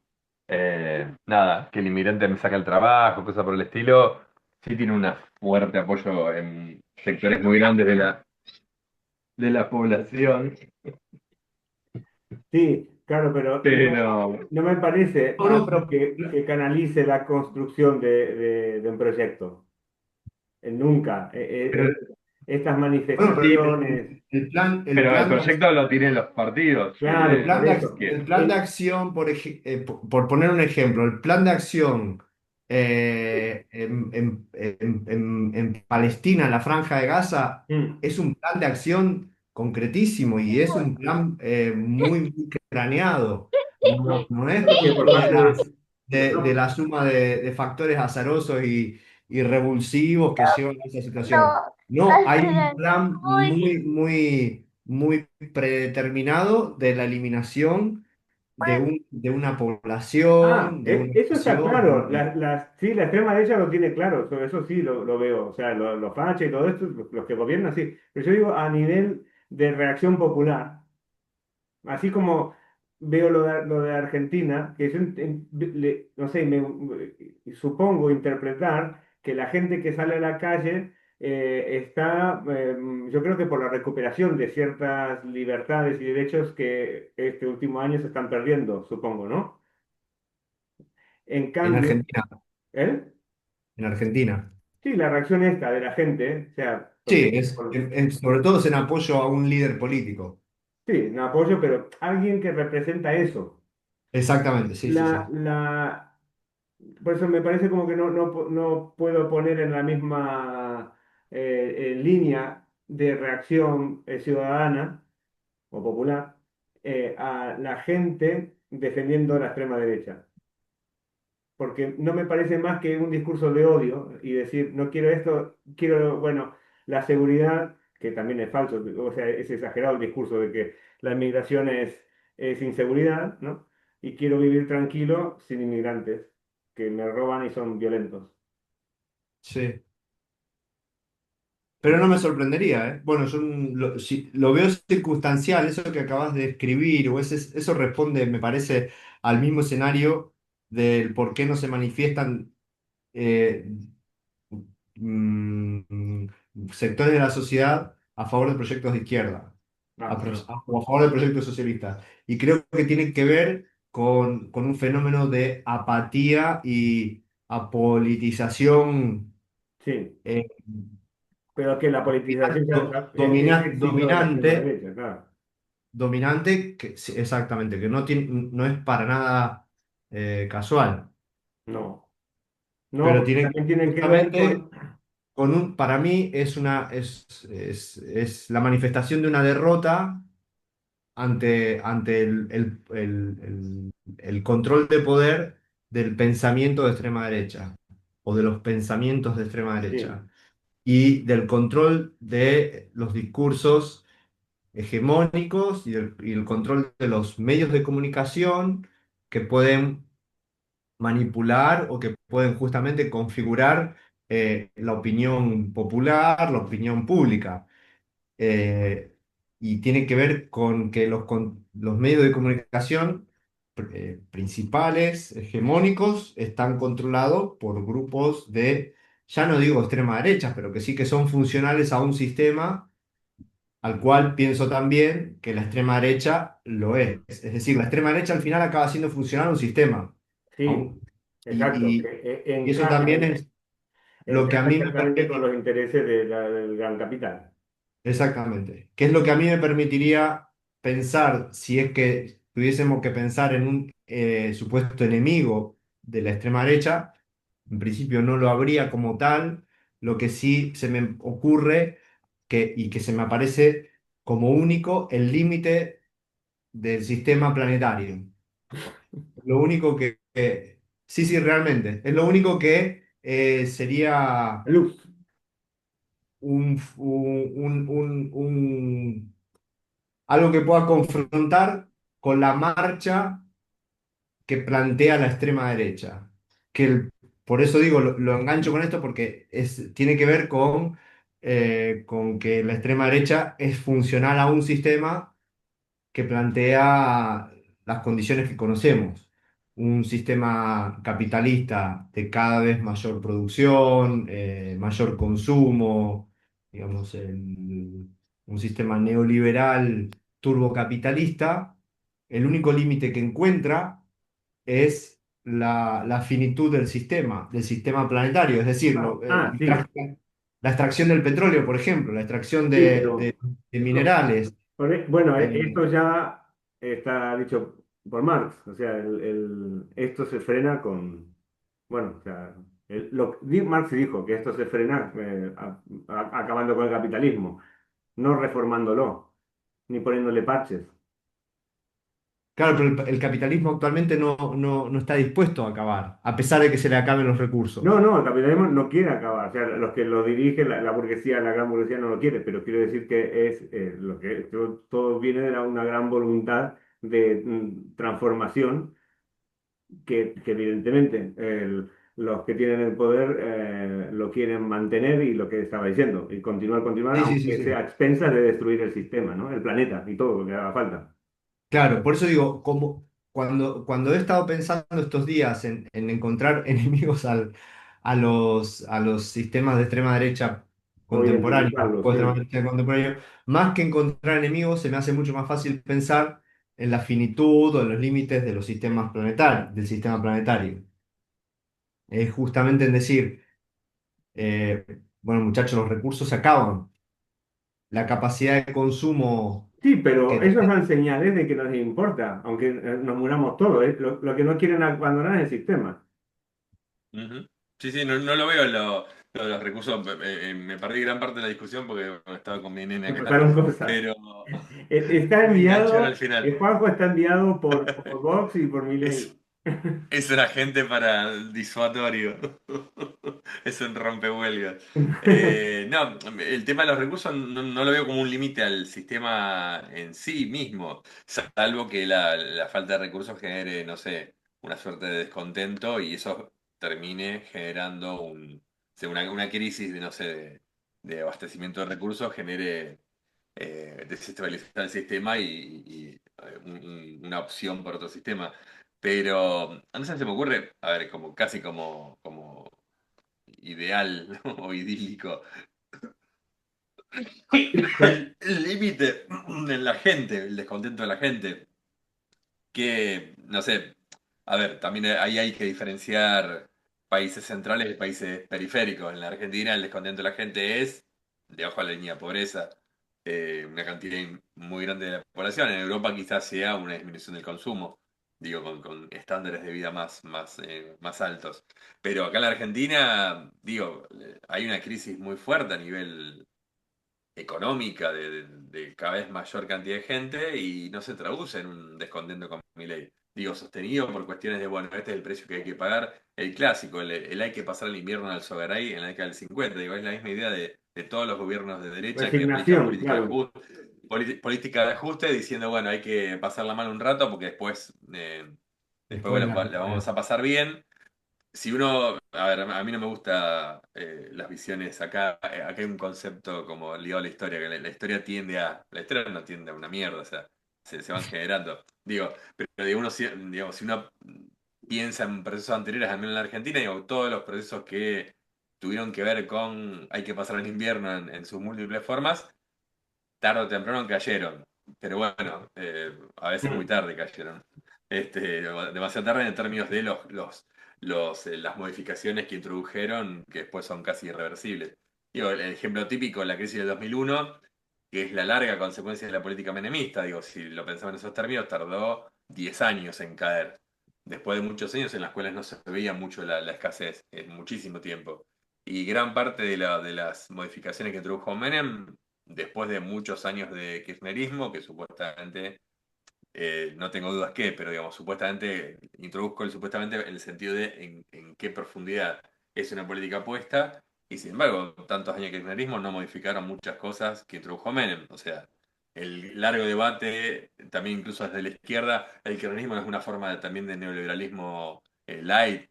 Nada, que el inmigrante me saca el trabajo, cosas por el estilo, sí tiene un fuerte apoyo en sectores muy grandes de la población, sí, claro, pero pero no me parece no, no, algo pero que canalice la construcción de un proyecto. Nunca. Estas bueno, pero manifestaciones, el pero el plan de proyecto lo tienen los partidos, claro, por eso. el plan de acción, por poner un ejemplo, el plan de acción en Palestina, en la Franja de Gaza, Mm, es un plan de acción concretísimo y es un plan muy craneado. No, no es porque por producto parte de... de no, la suma de factores azarosos y revulsivos que llevan a esa situación. No. No, hay un plan Uy, muy predeterminado de la eliminación de una población, de una eso está nación. claro. Sí, la extrema derecha lo tiene claro. Sobre eso sí lo veo. O sea, los fachas y todo esto, los que gobiernan, sí. Pero yo digo a nivel de reacción popular. Así como veo lo de Argentina, que yo no sé, supongo interpretar que la gente que sale a la calle está, yo creo que por la recuperación de ciertas libertades y derechos que este último año se están perdiendo, supongo, ¿no? En En cambio, Argentina, ¿eh? en Argentina. Sí, la reacción esta de la gente, o sea, Sí, porque sobre todo es en apoyo a un líder político. sí, no apoyo, pero alguien que representa eso. Exactamente, sí, sí, La, sí. la, por eso me parece como que no puedo poner en la misma línea de reacción ciudadana o popular a la gente defendiendo la extrema derecha. Porque no me parece más que un discurso de odio y decir, no quiero esto, quiero, bueno, la seguridad, que también es falso, o sea, es exagerado el discurso de que la inmigración es inseguridad, ¿no? Y quiero vivir tranquilo sin inmigrantes que me roban y son violentos. Sí. Pero no me sorprendería, ¿eh? Bueno, si, lo veo circunstancial, eso que acabas de escribir, o eso responde, me parece, al mismo escenario del por qué no se manifiestan eh, mm, sectores de la sociedad a favor de proyectos de izquierda Ah, claro. o a favor de proyectos socialistas. Y creo que tiene que ver con un fenómeno de apatía y apolitización Sí, eh, pero que la politización es signo de la extrema dominante, derecha, claro. dominante, que, sí, exactamente, que no es para nada casual, No, no, pero porque tiene también tienen que ver justamente con... para mí es la manifestación de una derrota ante el control de poder del pensamiento de extrema derecha o de los pensamientos de extrema Sí, derecha y del control de los discursos hegemónicos y el control de los medios de comunicación que pueden manipular o que pueden justamente configurar la opinión popular, la opinión pública. Eh, y tiene que ver con que los medios de comunicación principales, hegemónicos, están controlados por grupos de, ya no digo extrema derecha, pero que sí que son funcionales a un sistema al cual pienso también que la extrema derecha lo es. Es decir, la extrema derecha al final acaba siendo funcional a un sistema. a sí, un- exacto, que y eso también encaja. es lo que a Encaja mí me exactamente con permite, los intereses del gran capital. exactamente, que es lo que a mí me permitiría pensar, si es que tuviésemos que pensar en un supuesto enemigo de la extrema derecha, en principio no lo habría como tal, lo que sí se me ocurre y que se me aparece como único el límite del sistema planetario. Lo único sí, sí, realmente, es lo único que sería Luz, algo que pueda confrontar con la marcha que plantea la extrema derecha. Por eso digo, lo engancho con esto porque tiene que ver con que la extrema derecha es funcional a un sistema que plantea las condiciones que conocemos. Un sistema capitalista de cada vez mayor producción, mayor consumo, digamos, un sistema neoliberal turbocapitalista, el único límite que encuentra es la finitud del sistema planetario, es decir, sí, la extracción del petróleo, por ejemplo, la extracción sí, pero de minerales. bueno, eh, esto ya está dicho por Marx, o sea, esto se frena con, bueno, o sea, Marx dijo que esto se frena acabando con el capitalismo, no reformándolo, ni poniéndole parches. Claro, pero el capitalismo actualmente no está dispuesto a acabar, a pesar de que se le acaben los No, recursos. no, el capitalismo no quiere acabar. O sea, los que lo dirigen, la burguesía, la gran burguesía no lo quiere, pero quiero decir que es lo que todo viene de una gran voluntad de transformación que evidentemente los que tienen el poder lo quieren mantener y lo que estaba diciendo, y continuar, Sí, sí, sí, aunque sea a sí. expensas de destruir el sistema, ¿no? El planeta y todo lo que haga falta. Claro, por eso digo, cuando he estado pensando estos días en encontrar enemigos a los sistemas de extrema derecha O contemporáneos, identificarlo, o sí. extrema derecha contemporáneo, más que encontrar enemigos, se me hace mucho más fácil pensar en la finitud o en los límites de los sistemas planetarios, del sistema planetario. Es justamente en decir, eh, bueno, muchachos, los recursos se acaban. La capacidad de consumo Sí, pero que esos tenemos. son señales de que nos importa, aunque nos muramos todos, ¿eh? Lo que no quieren abandonar es el sistema. Ujú. Sí, sí, no, no lo veo lo de los recursos. Me perdí gran parte de la discusión porque bueno, estaba con mi nene Me acá. pasaron cosas. Pero Está me engancharon al enviado, final. Juanjo está enviado por Vox y por Milei. Es, es un agente para disuasorio. Es un rompehuelgas. No, el tema de los recursos no lo veo como un límite al sistema en sí mismo, salvo que la falta de recursos genere, no sé, una suerte de descontento y eso termine generando una crisis de, no sé, de abastecimiento de recursos, genere desestabilizar el sistema una opción por otro sistema. Pero a mí se me ocurre, a ver, como casi como ideal, ¿no? O idílico, el límite en la gente, el descontento de la gente, que, no sé, a ver, también ahí hay que diferenciar países centrales de países periféricos. En la Argentina el descontento de la gente es debajo de la línea de pobreza, una cantidad muy grande de la población. En Europa quizás sea una disminución del consumo, digo, con estándares de vida más altos. Pero acá en la Argentina, digo, hay una crisis muy fuerte a nivel económica de cada vez mayor cantidad de gente y no se traduce en un descontento con mi ley. Digo, sostenido por cuestiones de, bueno, este es el precio que hay que pagar, el clásico, el hay que pasar el invierno al Sogaray en la década del 50. Digo, es la misma idea de todos los gobiernos de derecha que aplican Resignación, claro. política de ajuste diciendo, bueno, hay que pasarla mal un rato porque después Después bueno, la... la vamos a pasar bien. Si uno, a ver, a mí no me gusta las visiones acá hay un concepto como ligado a la historia, que la historia la historia no tiende a una mierda, o sea, se van generando. Digo, pero digo, digamos, si uno piensa en procesos anteriores, al menos en la Argentina, digo, todos los procesos que tuvieron que ver con hay que pasar el invierno en sus múltiples formas, tarde o temprano cayeron. Pero bueno, a veces muy Mm. tarde cayeron. Demasiado tarde en términos de las modificaciones que introdujeron, que después son casi irreversibles. Digo, el ejemplo típico, la crisis del 2001, que es la larga consecuencia de la política menemista. Digo, si lo pensamos en esos términos, tardó 10 años en caer. Después de muchos años en las cuales no se veía mucho la escasez, en muchísimo tiempo. Y gran parte de las modificaciones que introdujo Menem después de muchos años de kirchnerismo, que supuestamente, no tengo dudas qué, pero digamos, supuestamente, introduzco supuestamente en el sentido de en qué profundidad es una política puesta, y sin embargo, tantos años de kirchnerismo no modificaron muchas cosas que introdujo Menem. O sea, el largo debate, también incluso desde la izquierda, el kirchnerismo es una forma también de neoliberalismo light.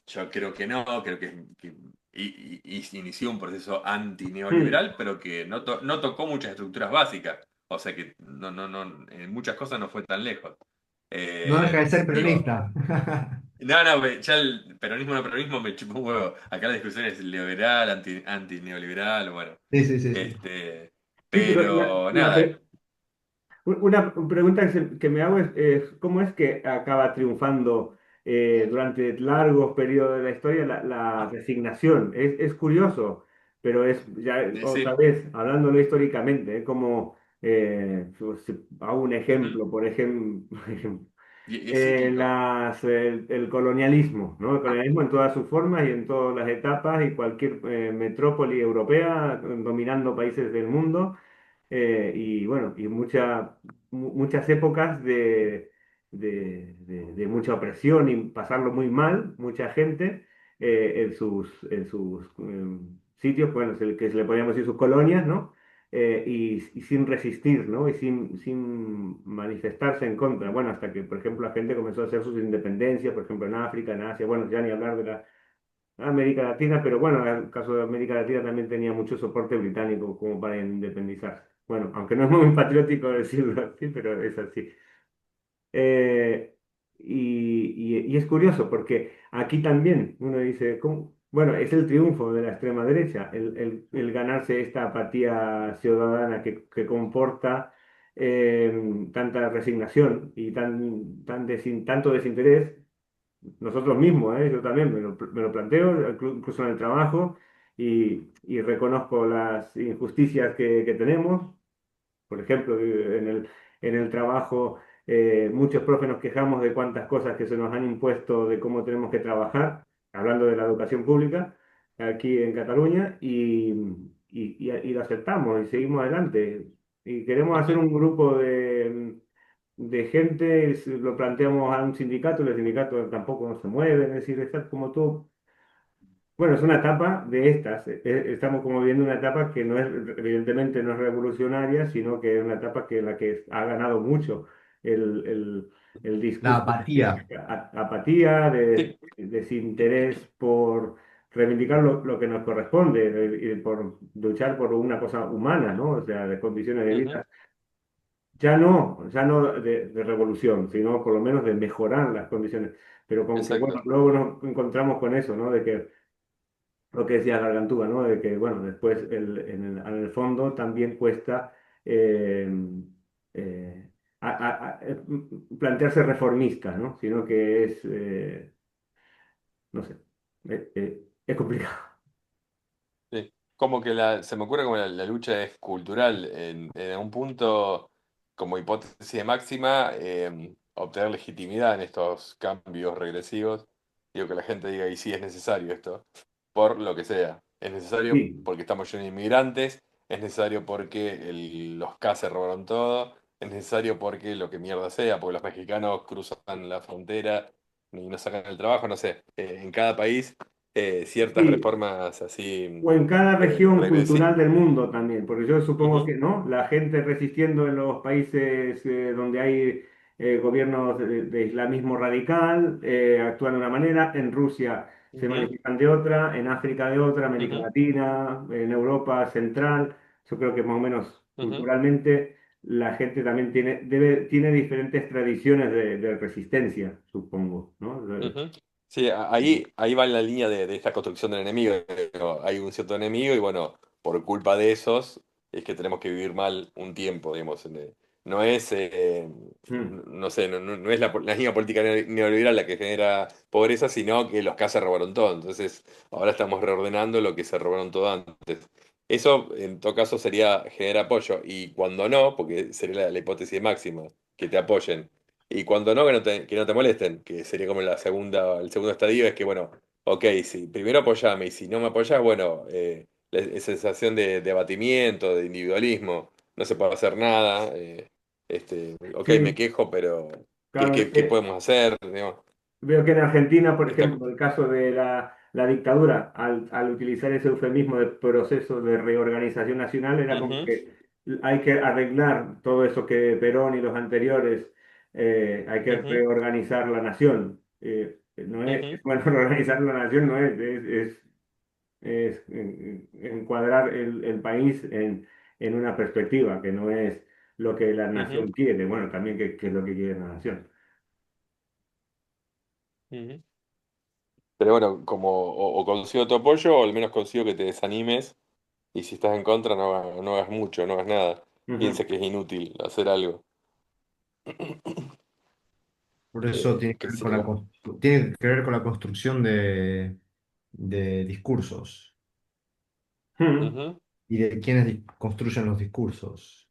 Yo creo que no, creo que inició un proceso Mm. antineoliberal, pero que no tocó muchas estructuras básicas. O sea que en muchas cosas no fue tan lejos. No deja de ser Digo, peronista. no, ya el peronismo no peronismo me chupó un huevo. Acá la discusión es liberal, antineoliberal, bueno. Sí, sí, sí, sí. Este, Sí, pero pero nada. una pregunta que me hago es, ¿cómo es que acaba triunfando durante largos periodos de la historia la resignación? Es curioso, pero es ya otra Sí. vez, hablándolo históricamente, como pues, si hago un Ujú. ejemplo, por ejemplo, Y es cíclico. el colonialismo, ¿no? El colonialismo en todas sus formas y en todas las etapas y cualquier metrópoli europea dominando países del mundo y bueno, y muchas épocas de mucha opresión y pasarlo muy mal, mucha gente en sus sitios, bueno, que se le podríamos decir sus colonias, ¿no? Y sin resistir, ¿no? Y sin manifestarse en contra. Bueno, hasta que, por ejemplo, la gente comenzó a hacer sus independencias, por ejemplo, en África, en Asia, bueno, ya ni hablar de la América Latina, pero bueno, en el caso de América Latina también tenía mucho soporte británico como para independizarse. Bueno, aunque no es muy patriótico decirlo así, pero es así. Eh, y es curioso porque aquí también uno dice, bueno, es el triunfo de la extrema derecha, el ganarse esta apatía ciudadana que comporta tanta resignación y tanto desinterés nosotros mismos, ¿eh? Yo también me lo planteo, incluso en el trabajo, y reconozco las injusticias que tenemos. Por ejemplo, en el trabajo, muchos profes nos quejamos de cuántas cosas que se nos han impuesto de cómo tenemos que trabajar, hablando de la educación pública aquí en Cataluña, y lo aceptamos y seguimos adelante. Y queremos hacer ujú, un grupo de gente, lo planteamos a un sindicato, el sindicato tampoco no se mueve, es decir, está como tú. Bueno, es una etapa de estas. Estamos como viendo una etapa que no es, evidentemente no es revolucionaria, sino que es una etapa que en la que ha ganado mucho el La discurso apatía. de apatía, de sí, desinterés por reivindicar lo que nos corresponde, y por luchar por una cosa humana, ¿no? O sea, de condiciones de ujú, vida. Ya no de revolución, sino por lo menos de mejorar las condiciones. Pero con que, bueno, exacto. luego nos encontramos con eso, ¿no? De que lo que decía Gargantúa, ¿no? De que, bueno, después en el fondo también cuesta eh, eh, plantearse reformista, ¿no? Sino que es, no sé, es complicado. Sí. Como que se me ocurre como la lucha es cultural. En algún punto, como hipótesis de máxima, obtener legitimidad en estos cambios regresivos. Digo que la gente diga, y sí es necesario esto, por lo que sea. Es necesario Sí, porque estamos llenos de inmigrantes, es necesario porque los K se robaron todo, es necesario porque lo que mierda sea, porque los mexicanos cruzan la frontera y no sacan el trabajo, no sé. En cada país ciertas sí. reformas así O en cada región regresivas. cultural del mundo también, porque yo supongo que no, la gente resistiendo en los países donde hay gobiernos de islamismo radical actúan de una manera, en Rusia se manifiestan de otra, en África de otra, América Latina, en Europa central. Yo creo que más o menos culturalmente la gente también tiene diferentes tradiciones de resistencia, supongo, ¿no? Ujú. Sí, ahí va en la línea de esta construcción del enemigo. Digo, hay un cierto enemigo y bueno, por culpa de esos es que tenemos que vivir mal un tiempo, digamos. No es, Mm. no sé, no es la línea política neoliberal la que genera pobreza, sino que los que se robaron todo. Entonces, ahora estamos reordenando lo que se robaron todo antes. Eso, en todo caso, sería generar apoyo. Y cuando no, porque sería la hipótesis máxima, que te apoyen y cuando no, que no te molesten, que sería como el segundo estadio, es que, bueno, ok, sí, primero apoyame, y si no me apoyas, bueno, esa sensación de abatimiento, de individualismo, no se puede hacer nada, ok, me Sí, quejo, pero claro. ¿qué podemos hacer? Digamos, Veo que en Argentina, por está, ejemplo, el caso de la dictadura, al utilizar ese eufemismo de proceso de reorganización nacional, era como ujú, que hay que arreglar todo eso que Perón y los anteriores, hay que ujú, reorganizar la nación. No es, ujú, bueno, reorganizar la nación no es encuadrar el país en una perspectiva, que no es lo que la ujú, nación quiere, bueno, también qué es lo que quiere la nación. ujú. Pero bueno, como o consigo tu apoyo, o al menos consigo que te desanimes, y si estás en contra, no hagas mucho, no hagas nada. Ujú. Piensa que es inútil hacer algo. Por eso tiene que Que ver con sería como. tiene que ver con la construcción de discursos Ujú. y de quienes construyen los discursos.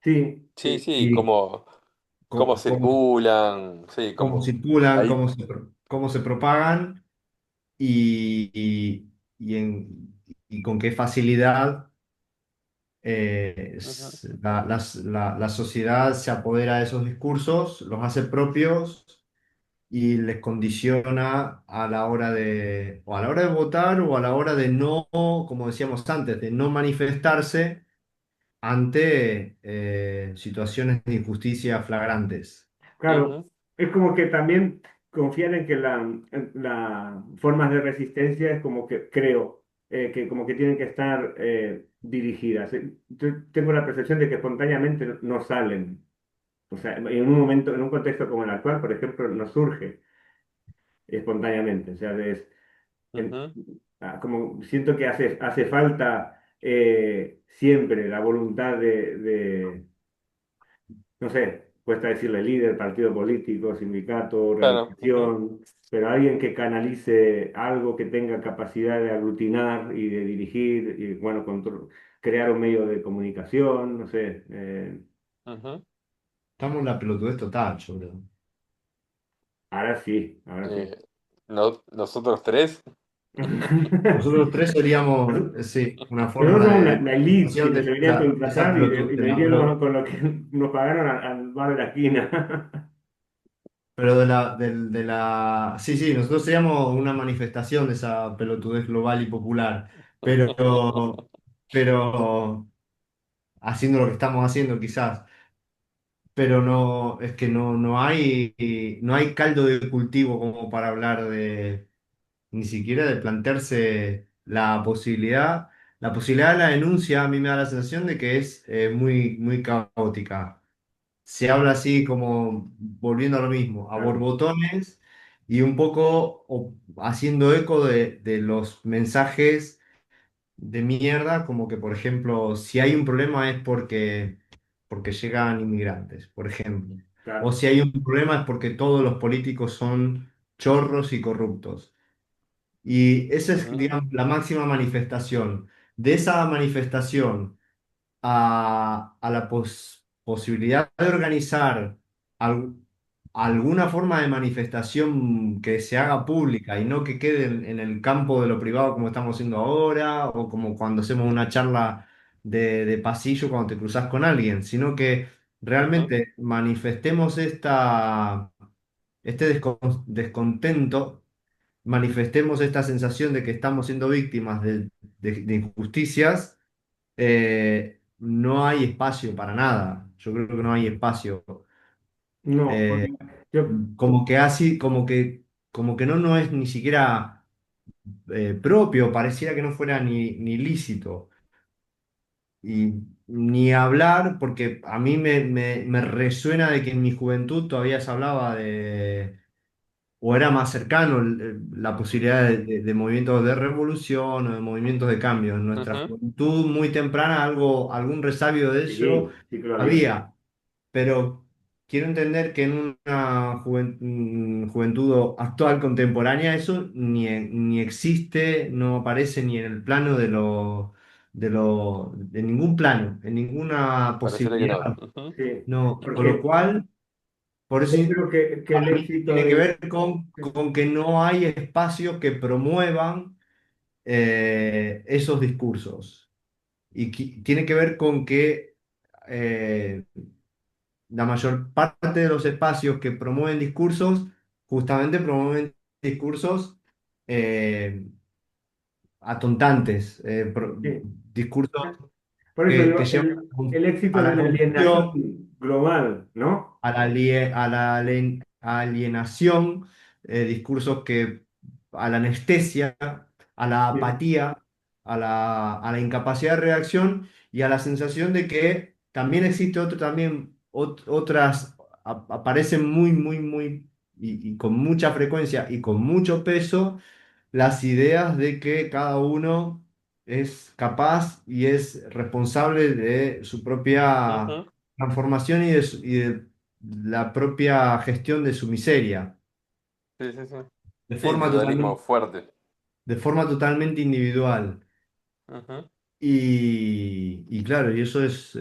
Sí, Sí, sí. sí, Y cómo cómo, circulan, sí, cómo cómo. circulan, Ahí. cómo se propagan y con qué facilidad Ujú, la sociedad se apodera de esos discursos, los hace propios y les condiciona a la hora o a la hora de votar o a la hora de no, como decíamos antes, de no manifestarse ante situaciones de injusticia flagrantes. Claro, ujú, es como que también confiar en que las formas de resistencia es como que creo que como que tienen que estar dirigidas. Yo tengo la percepción de que espontáneamente no salen. O sea, en un momento, en un contexto como el actual, por ejemplo, no surge espontáneamente. O sea, en- ujú, como siento que hace falta siempre la voluntad no sé. cuesta decirle líder, partido político, sindicato, Claro. Ujú, organización, pero alguien que canalice algo que tenga capacidad de aglutinar y de dirigir y, bueno, crear un medio de comunicación, no sé. ujú. Estamos en la pelotudez total, yo creo. Ahora sí, ahora sí. Eh, nosotros tres. Nosotros tres seríamos, sí, una Nosotros forma somos de la elite que representación nos de deberían esa contratar y pelotu- de la medirnos pelo- con lo que nos pagaron al bar de la esquina. pero sí, sí, nosotros seríamos una manifestación de esa pelotudez global y popular, pero haciendo lo que estamos haciendo quizás, pero no, es que no hay caldo de cultivo como para hablar de ni siquiera de plantearse la posibilidad de la denuncia, a mí me da la sensación de que es muy, muy caótica. Se habla así como volviendo a lo mismo, a Claro, borbotones y un poco haciendo eco de los mensajes de mierda, como que, por ejemplo, si hay un problema es porque llegan inmigrantes, por ejemplo. O claro. si hay un problema es porque todos los políticos son chorros y corruptos. Y esa es, Ujú, digamos, la máxima manifestación. De esa manifestación a la posibilidad de organizar al- alguna forma de manifestación que se haga pública y no que quede en el campo de lo privado como estamos haciendo ahora o como cuando hacemos una charla de pasillo cuando te cruzas con alguien, sino que ujú, realmente manifestemos este descontento, manifestemos esta sensación de que estamos siendo víctimas de injusticias. No hay espacio para nada. Yo creo que no hay espacio. No, Eh, porque yo, como que así, como que no es ni siquiera propio, pareciera que no fuera ni lícito. Y ni hablar, porque a mí me resuena de que en mi juventud todavía se hablaba o era más cercano la posibilidad de movimientos de revolución o de movimientos de cambio. En nuestra ujú. juventud muy temprana algún resabio de eso sí, sí que lo había. había, pero quiero entender que en una juventud actual, contemporánea, eso ni existe, no aparece ni en el plano de ningún plano, en ninguna Pareciera que posibilidad. no. Ujú, No, Sí, con lo porque cual, por eso yo creo que el para mí éxito tiene que de... ver con que no hay espacios que promuevan esos discursos. Y tiene que ver con que eh, la mayor parte de los espacios que promueven discursos, justamente promueven discursos eh, atontantes, Sí. discursos Por eso que digo, llevan el a éxito de la la alienación confusión, global, ¿no? alienación, discursos que a la anestesia, a la Sí, apatía, a la incapacidad de reacción y a la sensación de que también existe otras, aparecen muy, muy, muy y con mucha frecuencia y con mucho peso las ideas de que cada uno es capaz y es responsable de su propia ujú. transformación y de la propia gestión de su miseria, Sí, sí, sí. de Sí, forma individualismo totalmente, fuerte. de forma totalmente individual. Ujú, Y claro, y eso es,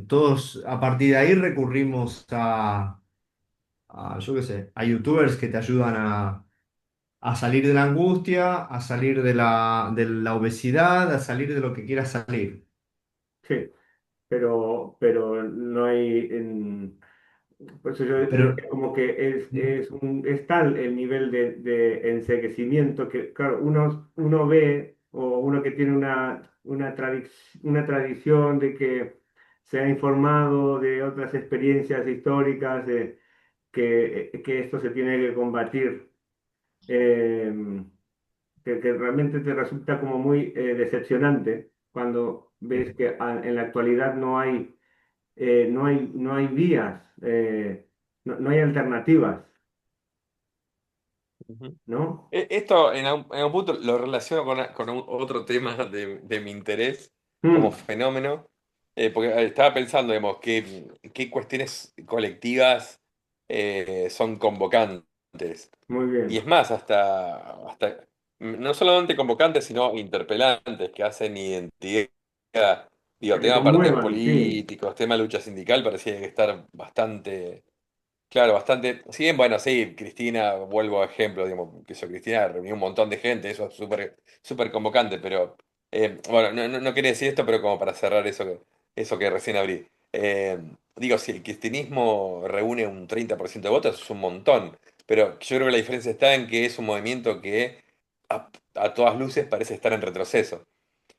todos a partir de ahí recurrimos yo qué sé, a youtubers que te ayudan a salir de la angustia, a salir de la obesidad, a salir de lo que quieras salir. sí, pero no hay... por eso yo Pero, decía como que es tal el nivel de enceguecimiento que, claro, uno ve o uno que tiene una tradición de que se ha informado de otras experiencias históricas, que esto se tiene que combatir, eh, que realmente te resulta como muy decepcionante cuando ves que en la actualidad no hay vías, no hay alternativas, ujú. ¿no? Esto en algún punto lo relaciono con otro tema de mi interés como Mm, fenómeno, Porque estaba pensando, digamos, qué cuestiones colectivas son convocantes. Muy Y es bien. más, hasta no solamente convocantes, sino interpelantes, que hacen identidad. Digo, Que tema partidos conmuevan, sí. políticos, tema lucha sindical, parecía que estar bastante. Claro, bastante. Si bien, bueno, sí, Cristina, vuelvo a ejemplo, digamos, que Cristina reunió un montón de gente, eso es súper súper convocante, pero bueno, no quería decir esto, pero como para cerrar eso que recién abrí. Digo, si el cristianismo reúne un 30% de votos, es un montón, pero yo creo que la diferencia está en que es un movimiento que a todas luces parece estar en retroceso.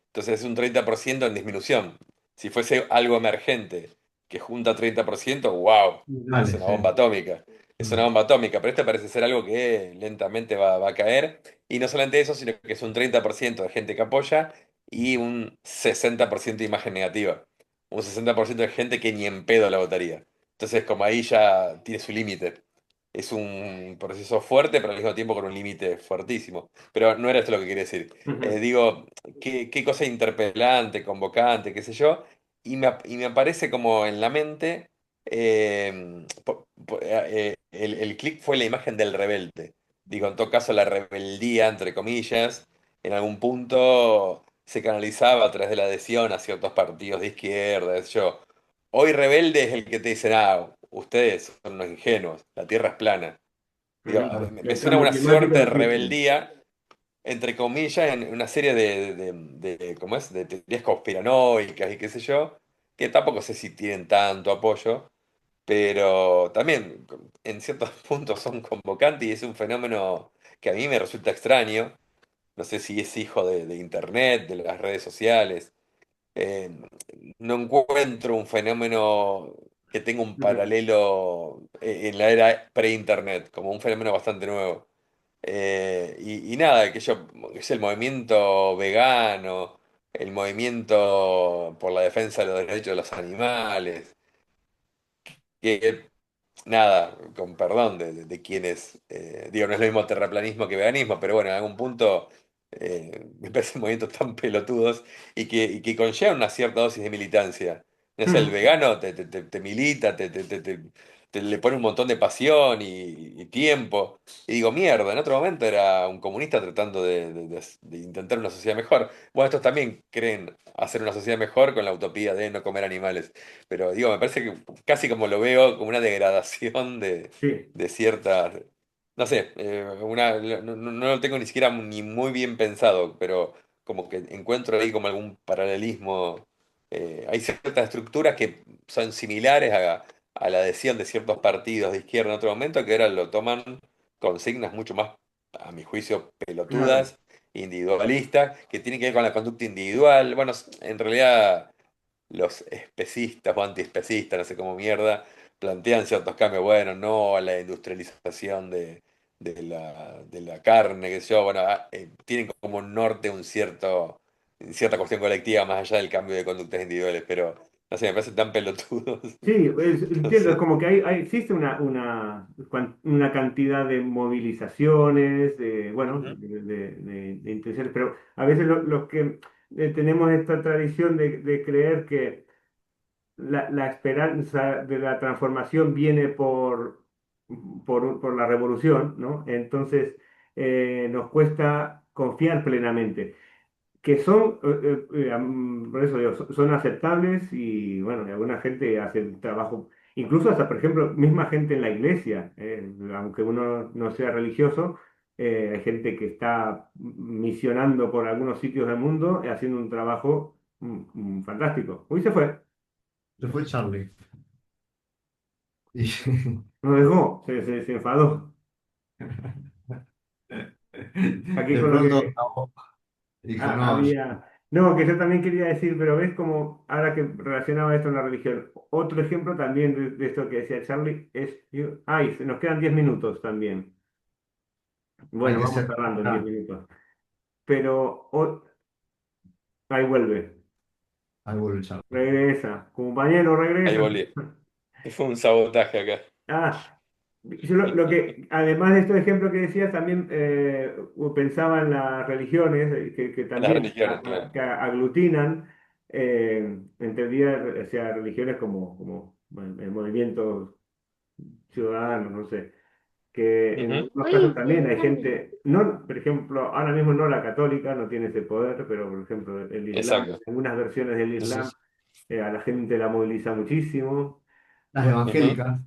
Entonces es un 30% en disminución. Si fuese algo emergente que junta 30%, wow, es Dale, una sí. bomba atómica. Es una Mm. bomba atómica, pero esto parece ser algo que lentamente va a caer. Y no solamente eso, sino que es un 30% de gente que apoya y un 60% de imagen negativa. Un 60% de gente que ni en pedo la votaría. Entonces, como ahí ya tiene su límite. Es un proceso fuerte, pero al mismo tiempo con un límite fuertísimo. Pero no era esto lo que quería decir. Ujú. Digo, qué cosa interpelante, convocante, qué sé yo, y me aparece como en la mente, el clic fue la imagen del rebelde. Digo, en todo caso, la rebeldía, entre comillas, en algún punto se canalizaba a través de la adhesión a ciertos partidos de izquierda, qué sé yo. Hoy rebelde es el que te dice, ustedes son unos ingenuos, la tierra es plana. Digo, Ujú. me El suena cambio una climático suerte no de existe. rebeldía entre comillas, en una serie ¿cómo es? De teorías conspiranoicas y qué sé yo, que tampoco sé si tienen tanto apoyo, pero también en ciertos puntos son convocantes y es un fenómeno que a mí me resulta extraño. No sé si es hijo de Internet, de las redes sociales. Eh, no encuentro un fenómeno que tenga un Ujú. paralelo en la era pre-Internet, como un fenómeno bastante nuevo. Y nada, que yo, es el movimiento vegano, el movimiento por la defensa de los derechos de los animales, que nada, con perdón de quienes, digo, no es lo mismo terraplanismo que veganismo, pero bueno, en algún punto me parecen movimientos tan pelotudos y que conllevan una cierta dosis de militancia. No sé, el Ujú. vegano te milita, le pone un montón de pasión y tiempo. Y digo, mierda, en otro momento era un comunista tratando de intentar una sociedad mejor. Bueno, estos también creen hacer una sociedad mejor con la utopía de no comer animales. Pero digo, me parece que casi como lo veo como una degradación Sí. de ciertas, no sé, no lo tengo ni siquiera ni muy bien pensado, pero como que encuentro ahí como algún paralelismo. Hay ciertas estructuras que son similares a la adhesión de ciertos partidos de izquierda en otro momento que ahora lo toman consignas mucho más, a mi juicio, Claro. pelotudas, individualistas, que tienen que ver con la conducta individual. Bueno, en realidad los especistas o antiespecistas, no sé cómo mierda, plantean ciertos cambios, bueno, no a la industrialización de la carne, que sé yo, bueno, tienen como un norte cierta cuestión colectiva más allá del cambio de conductas individuales, pero no sé, me parece tan pelotudos. Sí, No entiendo, es sé. como que existe una cantidad de movilizaciones, bueno, Ujú. de intenciones, pero a veces los que tenemos esta tradición de creer que la esperanza de la transformación viene por la revolución, ¿no? Entonces nos cuesta confiar plenamente que son, por eso digo, son aceptables y bueno, y alguna gente hace el trabajo, incluso hasta, por ejemplo, misma gente en la iglesia, aunque uno no sea religioso, hay gente que está misionando por algunos sitios del mundo haciendo un trabajo fantástico. Uy, se fue, Se fue Charlie. Y- nos dejó, se enfadó. Aquí de con lo pronto que dijo, no, había... No, que yo también quería decir, pero ves como ahora que relacionaba esto en la religión, otro ejemplo también de esto que decía Charlie es... Ay, nos quedan 10 minutos también. hay Bueno, que vamos ser... cerrando en 10 Ah, minutos. Pero ahí vuelve. ahí vuelve Charlie. Regresa. Compañero, Ahí regresa. volví. Fue un sabotaje acá. Ah, yo lo que, además de estos ejemplos que decías, también pensaba en las religiones que En las también religiones, claro. que aglutinan. entendía, o sea, religiones como bueno, movimientos ciudadanos, no sé, que en Ujú. algunos casos Uy, también hay pregúntame. gente, no, por ejemplo, ahora mismo no la católica, no tiene ese poder, pero por ejemplo el Islam, Exacto. algunas versiones del Islam, a la gente la moviliza muchísimo, Las bueno, Ujú. evangélicas.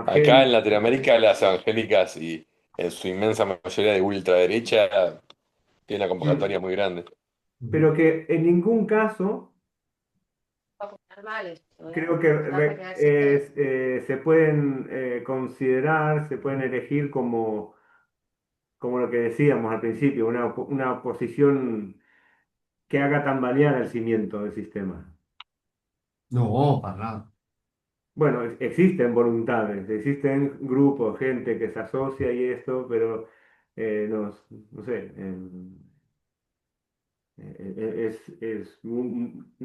Acá en evangélicos, Latinoamérica las evangélicas y en su inmensa mayoría de ultraderecha tienen una mm, convocatoria muy grande. pero que en ningún caso creo que se pueden considerar, se pueden elegir como lo que decíamos al principio, una oposición que haga tambalear el cimiento del sistema. No, para nada. Bueno, existen voluntades, existen grupos, gente que se asocia y esto, pero no sé,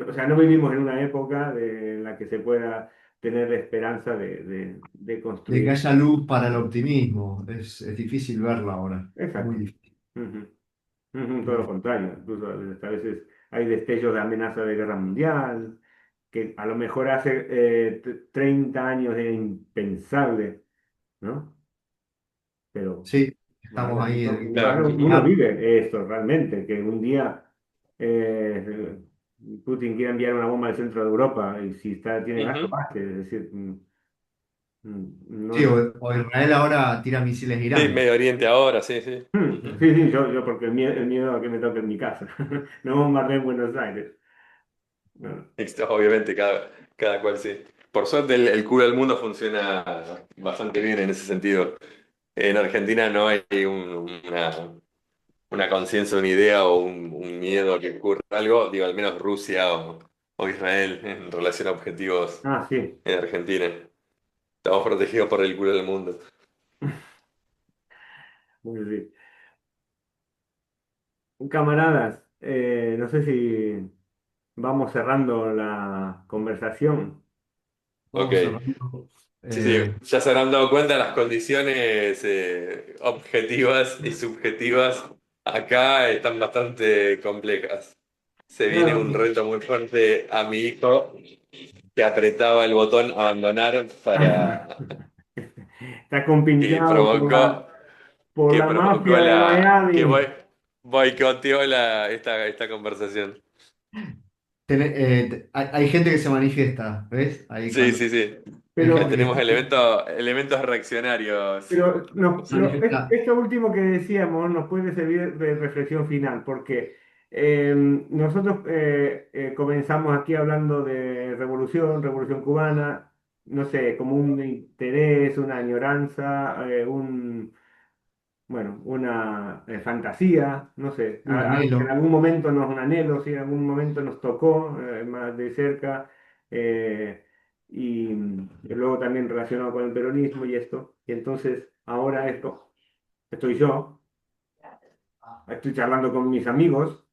o sea, no vivimos en una época en la que se pueda tener la esperanza de De que construir. haya luz para el optimismo. Es difícil verla ahora. Muy Exacto. difícil. Ujú. Ujú, todo Muy lo difícil. contrario, incluso a veces hay destellos de amenaza de guerra mundial, que a lo mejor hace 30 años era impensable, ¿no? Pero Sí, estamos ahora ahí Claro. uno vive esto realmente, que un día eh, Putin quiera enviar una bomba al centro de Europa y si tiene gas, lo Ujú. hace, es decir, no Sí, es... o Israel ahora tira misiles a Sí, Irán. Medio Oriente ahora, sí, sí. Ujú. Sí, sí, yo porque el miedo a que me toque en mi casa, no bombardeen Buenos Aires. No. Esto, obviamente, cada cual sí. Por suerte, el culo del mundo funciona bastante bien en ese sentido. En Argentina no hay una conciencia, una idea o un miedo a que ocurra algo, digo, al menos Rusia o Israel en relación a objetivos Ah, sí. en Argentina. Estamos protegidos por el culo del mundo. Muy bien. Camaradas, no sé si vamos cerrando la conversación. Vamos Ok. cerrando. Sí, sí, Eh, ya se habrán dado cuenta las condiciones objetivas y subjetivas acá están bastante complejas. Se viene un Claro. reto muy fuerte a mi hijo que apretaba el botón abandonar para Está que compinchado por provocó por que la provocó mafia de la que Miami. boicoteó esta conversación. hay gente que se manifiesta, ¿ves? Ahí Sí, cuando sí, sí. Pero, Tenemos elementos reaccionarios. pero, no, se pero manifiesta. esto último que decíamos nos puede servir de reflexión final, porque nosotros comenzamos aquí hablando de revolución cubana, no sé, como un interés, una añoranza, bueno, una fantasía, no sé, Un algo que en anhelo. algún momento nos un anhelo, sí, en algún momento nos tocó más de cerca, eh, y luego también relacionado con el peronismo y esto. Y entonces, ahora estoy yo, estoy charlando con mis amigos,